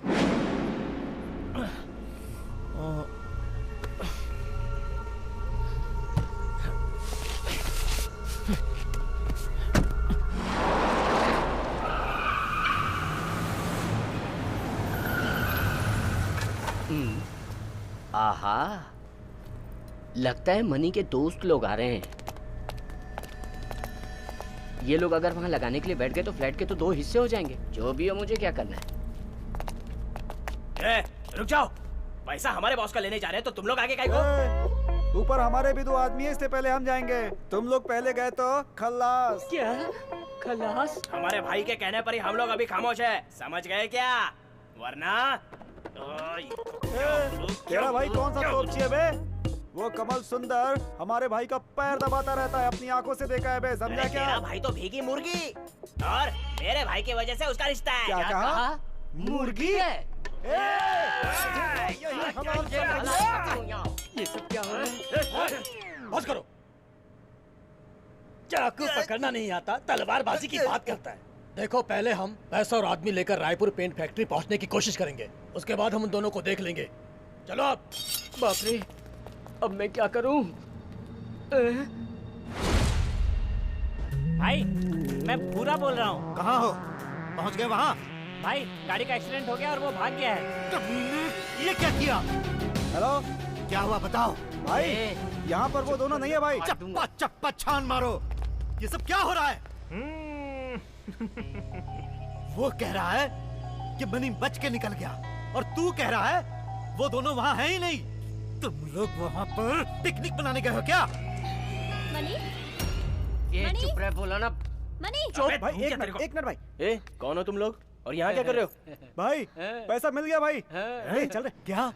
आहा, लगता है मनी के दोस्त लोग आ रहे हैं। ये लोग अगर वहां लगाने के लिए बैठ गए तो फ्लैट के तो 2 हिस्से हो जाएंगे। जो भी हो, मुझे क्या करना है? रुक जाओ, पैसा हमारे बॉस का लेने जा रहे हैं तो तुम लोग आगे काहे को? ऊपर हमारे भी 2 आदमी है, इसलिए पहले हम जाएंगे। तुम लोग पहले गए तो खल्लास। क्या खल्लास? हमारे भाई के कहने पर ही हम लोग अभी खामोश है, समझ गए क्या? वरना तेरा भाई कौन सा तोपची है बे? वो कमल सुंदर हमारे भाई का पैर दबाता रहता है, अपनी आंखों से देखा है बे, समझा क्या? तेरा भाई तो भीगी मुर्गी और मेरे भाई की वजह से उसका रिश्ता है। क्या कहा? मुर्गी? ये सब क्या हो रहा है? बस करो। चाकू पकड़ना नहीं आता, तलवारबाजी की बात करता है। देखो, पहले हम पैसा और आदमी लेकर रायपुर पेंट फैक्ट्री पहुंचने की कोशिश करेंगे, उसके बाद हम उन दोनों को देख लेंगे। चलो अब। बाप रे, अब मैं क्या करूं? भाई, मैं पूरा बोल रहा हूँ। कहाँ हो? पहुँच गए वहाँ? भाई, गाड़ी का एक्सीडेंट हो गया और वो भाग गया है। ये क्या किया? हेलो, क्या हुआ बताओ? भाई, यहाँ पर वो दोनों नहीं है भाई। चप्पा चप्पा छान मारो। ये सब क्या हो रहा है? वो कह रहा है कि मनी बच के निकल गया और तू कह रहा है वो दोनों वहाँ है ही नहीं। तुम लोग वहाँ पर पिकनिक बनाने गए हो क्या? मनी? ये मनी? चुप रहे, बोला ना। मनी? चुप भाई, एक मिनट भाई। ए, कौन हो तुम लोग और यहाँ क्या कर रहे हो? भाई, पैसा मिल गया भाई। चल रहे। क्या?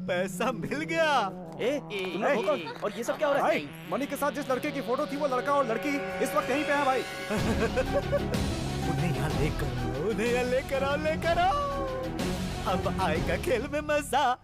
पैसा मिल गया? तुम लोग हो कौन? और ये सब क्या हो रहा है? भाई, मनी के साथ जिस लड़के की फोटो थी वो लड़का और लड़की इस वक्त यहीं पे है भाई। उन्हें यहाँ लेकर आओ। अब आएगा खेल में मजा।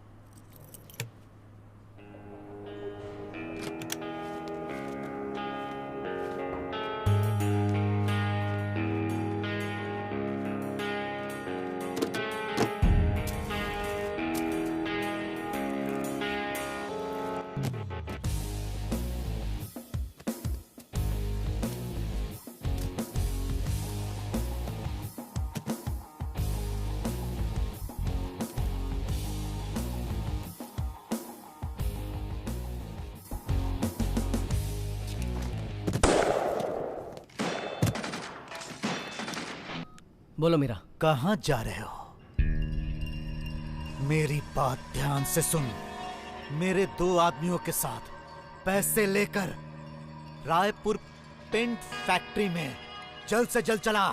बोलो मीरा। कहाँ जा रहे हो? मेरी बात ध्यान से सुन। मेरे 2 आदमियों के साथ पैसे लेकर रायपुर पेंट फैक्ट्री में जल्द से जल्द चला।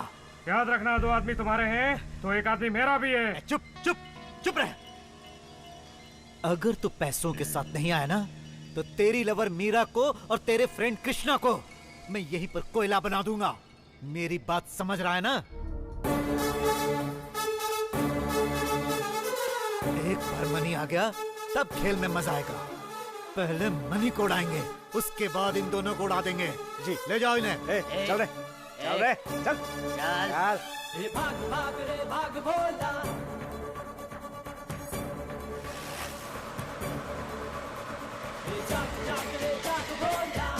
याद रखना, 2 आदमी तुम्हारे हैं तो 1 आदमी मेरा भी है। चुप रह। अगर तू पैसों के साथ नहीं आया ना तो तेरी लवर मीरा को और तेरे फ्रेंड कृष्णा को मैं यहीं पर कोयला बना दूंगा। मेरी बात समझ रहा है ना? एक बार मनी आ गया तब खेल में मजा आएगा। पहले मनी को उड़ाएंगे, उसके बाद इन दोनों को उड़ा देंगे। जी ले जाओ इन्हें। चल चल। भाग भाग रे भाग भोला, जाग जाग रे जाग भोला।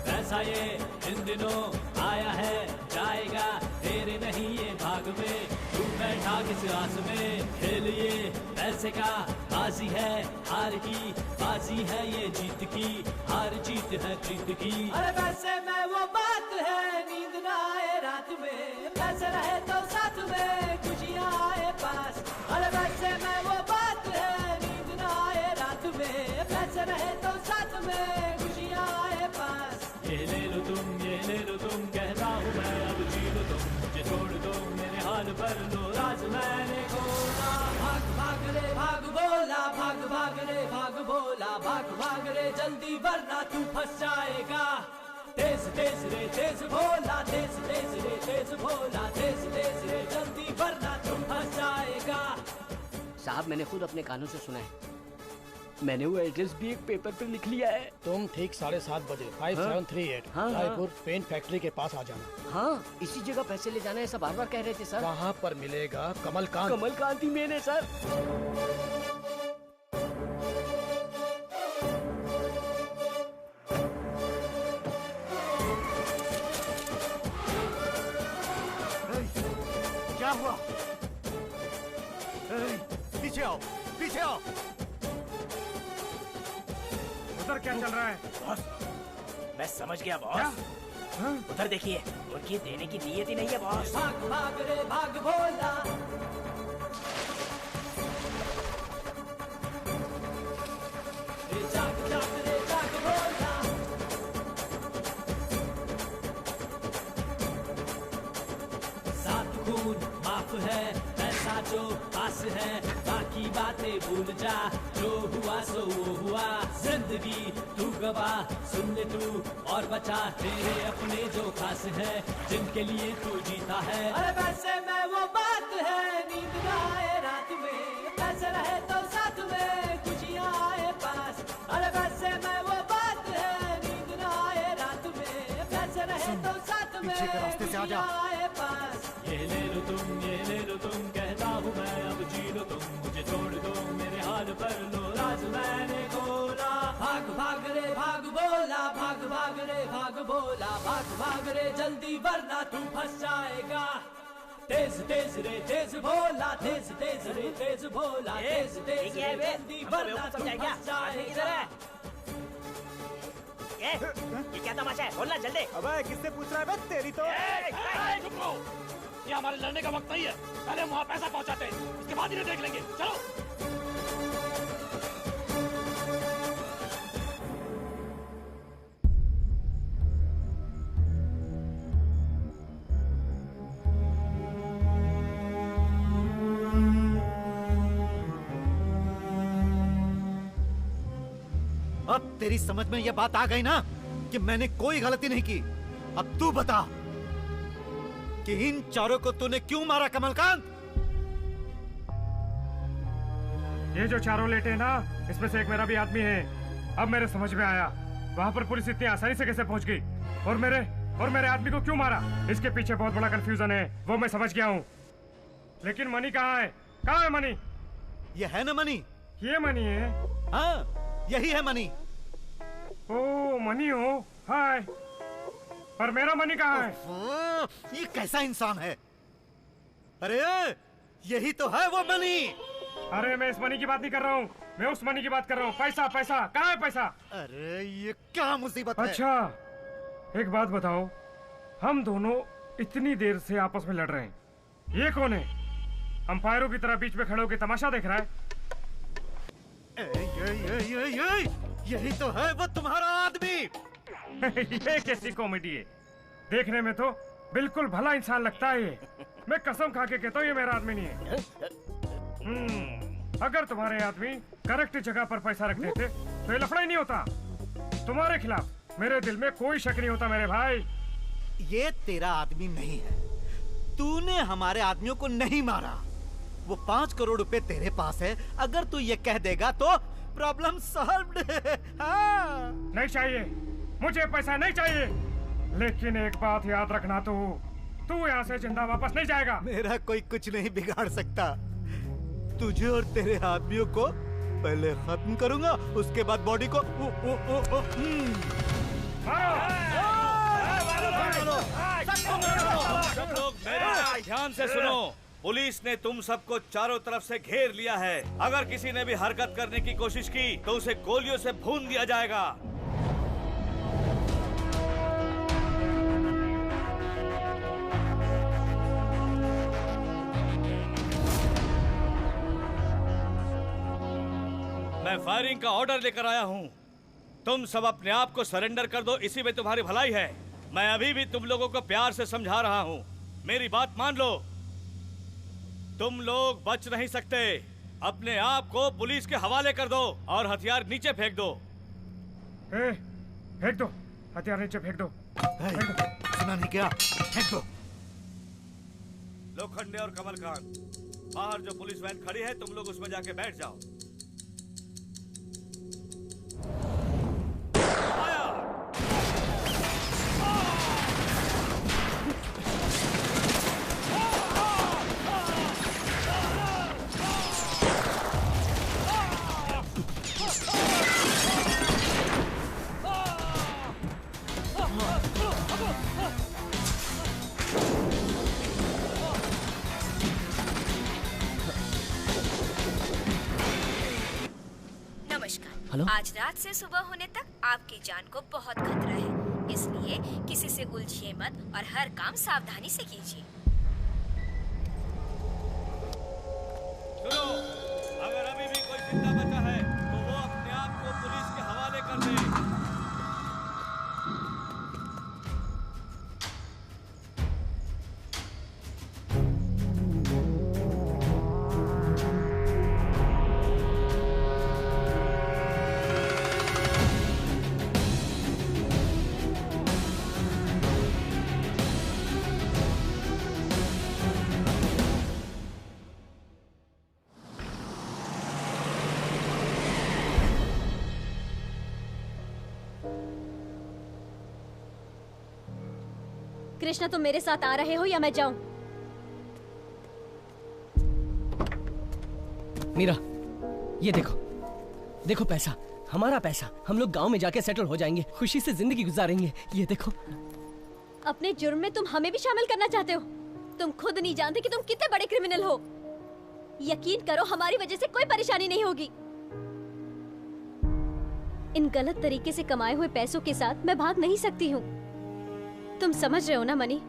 पैसा ये इन दिनों आया है जाएगा, तेरे नहीं ये भाग में। तू बैठा किस आस में, खेल ये पैसे का बाजी है, हार की बाजी है ये जीत की, हार जीत है प्रीत की। अरे पैसे में वो बात है, नींद ना आए रात में, पैसे रहे तो साथ में खुशियाँ आए पास। अरे पैसे में वो बात है, नींद ना आए रात में, पैसे रहे तो साथ में खुशियाँ आए पास। ये ले लो तुम, कहता हूँ मैं, अब जी लो तुम, मुझे छोड़ दो, मेरे हाल पर लो राज मैंने खोला। भाग भाग रे भाग बोला, भाग भाग रे भाग बोला, भाग भाग रे जल्दी वरना तू फंस जाएगा। तेज तेज रे तेज भोला, तेज तेज रे तेज भोला, तेज तेज रे जल्दी वरना तू फंस जाएगा। साहब, मैंने खुद अपने कानों से सुना है। मैंने वो एड्रेस भी एक पेपर पर लिख लिया है। तुम ठीक 7:30 बजे 5738 रायपुर पेंट फैक्ट्री के पास आ जाना। हाँ, इसी जगह पैसे ले जाना है, ऐसा बार बार कह रहे थे सर। वहाँ पर मिलेगा कमलकांत। कमलकांत ही मैंने सर। क्या हुआ? पीछे आओ, पीछे आओ। उधर क्या चल रहा है? बॉस, मैं समझ गया बॉस। उधर देखिए, उनकी देने की नीयत ही नहीं है बॉस। भाग भाग रे भाग भोला, जाग जाग रे जाग भोला। सात खून माफ है, पैसा जो खास है, बाकी बातें भूल जा, जो हुआ सो वो हुआ, जिंदगी तू गवा, सुन ले तू और बचा, तेरे अपने जो खास है, जिनके लिए तू जीता है। अरे वैसे में वो बात है, नींद ना आए रात में, पैसे रहे तो साथ में, खुशियाँ आए पास। अरे वैसे में वो बात है, नींद ना आए रात में, पैसे रहे तो साथ में, पीछे के रास्ते से आ जा। आए पास। ये ले लो तुम, ये ले लो तुम, कहता हूँ मैं अब जी लो तुम, मुझे छोड़ दो, मेरे हाल पर लो राज मैंने खोला। भाग भाग रे भाग बोला, भाग भाग रे भाग बोला, भाग भाग रे जल्दी वरना तू फंस जाएगा। तेज तेज रे तेज भोला, तेज तेज रे तेज भोला, तेज तेज रे जल्दी वरना तू फंस जाएगा। ये क्या तमाशा है? बोलना जल्दी। अबे किससे पूछ रहा है बे? तेरी तो चुप रहो। ये हमारे लड़ने का वक्त नहीं है, पहले हम वहाँ पैसा पहुँचाते हैं, उसके बाद इन्हें देख लेंगे। चलो। अब तेरी समझ में यह बात आ गई ना कि मैंने कोई गलती नहीं की। अब तू बता कि इन चारों को तूने क्यों मारा कमलकांत? ये जो चारों लेटे हैं ना, इसमें से एक मेरा भी आदमी है। अब मेरे समझ में आया वहां पर पुलिस इतनी आसानी से कैसे पहुंच गई और मेरे आदमी को क्यों मारा। इसके पीछे बहुत बड़ा कंफ्यूजन है, वो मैं समझ गया हूँ। लेकिन मनी कहाँ है? कहाँ है मनी? ये है ना मनी? ये मनी है? हाँ, यही है मनी। ओ मनी हो? हाय, पर मेरा मनी कहाँ है? ये कैसा इंसान है? अरे यही तो है वो मनी। अरे मैं इस मनी की बात नहीं कर रहा हूँ, मैं उस मनी की बात कर रहा हूँ। पैसा पैसा कहाँ है पैसा? अरे ये क्या मुसीबत है? अच्छा एक बात बताओ, हम दोनों इतनी देर से आपस में लड़ रहे हैं, ये कौन है? अंपायरों की तरह बीच में खड़े होकर तमाशा देख रहा है। यही तो है वो तुम्हारा आदमी। ये कैसी कॉमेडी है? देखने में तो बिल्कुल भला इंसान लगता है ये। मैं कसम खा के कहता हूँ ये मेरा आदमी नहीं है। अगर तुम्हारे आदमी करेक्ट जगह पर पैसा रख देते तो ये लफड़ा ही नहीं होता। तुम्हारे खिलाफ मेरे दिल में कोई शक नहीं होता मेरे भाई। ये तेरा आदमी नहीं है, तूने हमारे आदमियों को नहीं मारा। वो 5 करोड़ रुपए तेरे पास है, अगर तू ये कह देगा तो प्रॉब्लम सॉल्व्ड है। हाँ। नहीं चाहिए, मुझे पैसा नहीं चाहिए। लेकिन एक बात याद रखना, तू यहाँ से जिंदा वापस नहीं जाएगा। मेरा कोई कुछ नहीं बिगाड़ सकता। तुझे और तेरे आदमियों को पहले खत्म करूंगा, उसके बाद बॉडी को सब लोग मेरी ध्यान से सुनो। पुलिस ने तुम सबको चारों तरफ से घेर लिया है। अगर किसी ने भी हरकत करने की कोशिश की तो उसे गोलियों से भून दिया जाएगा। मैं फायरिंग का ऑर्डर लेकर आया हूँ। तुम सब अपने आप को सरेंडर कर दो, इसी में तुम्हारी भलाई है। मैं अभी भी तुम लोगों को प्यार से समझा रहा हूँ, मेरी बात मान लो। तुम लोग बच नहीं सकते। अपने आप को पुलिस के हवाले कर दो और हथियार नीचे फेंक दो। फेंक दो हथियार, नीचे फेंक दो। सुना नहीं क्या? फेंक दो। लोखंडे और कमलकांत, बाहर जो पुलिस वैन खड़ी है तुम लोग उसमें जाके बैठ जाओ। हेलो? आज रात से सुबह होने तक आपकी जान को बहुत खतरा है, इसलिए किसी से उलझिए मत और हर काम सावधानी से कीजिए। सुनो, अगर अभी भी कोई जिंदा बचा है तो वो अपने आप को पुलिस के हवाले कर दे। कृष्णा, तुम मेरे साथ आ रहे हो या मैं जाऊं? मीरा, ये देखो, देखो पैसा, हमारा पैसा। हम लोग गांव में जाके सेटल हो जाएंगे, खुशी से जिंदगी गुजारेंगे। ये देखो। अपने जुर्म में तुम हमें भी शामिल करना चाहते हो? तुम खुद नहीं जानते कि तुम कितने बड़े क्रिमिनल हो। यकीन करो, हमारी वजह से कोई परेशानी नहीं होगी। इन गलत तरीके से कमाए हुए पैसों के साथ मैं भाग नहीं सकती हूँ। तुम समझ रहे हो ना मनी?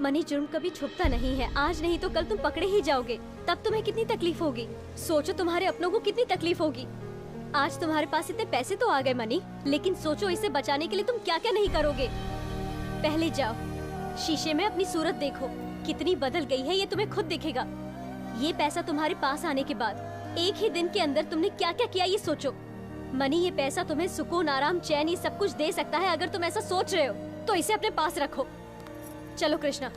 मनी, जुर्म कभी छुपता नहीं है। आज नहीं तो कल तुम पकड़े ही जाओगे। तब तुम्हें कितनी तकलीफ होगी। सोचो तुम्हारे अपनों को कितनी तकलीफ होगी। आज तुम्हारे पास इतने पैसे तो आ गए मनी, लेकिन सोचो इसे बचाने के लिए तुम क्या क्या नहीं करोगे। पहले जाओ, शीशे में अपनी सूरत देखो, कितनी बदल गई है ये तुम्हें खुद दिखेगा। ये पैसा तुम्हारे पास आने के बाद एक ही दिन के अंदर तुमने क्या क्या किया ये सोचो। मनी, ये पैसा तुम्हें सुकून, आराम, चैन, ये सब कुछ दे सकता है। अगर तुम ऐसा सोच रहे हो तो इसे अपने पास रखो। चलो कृष्णा।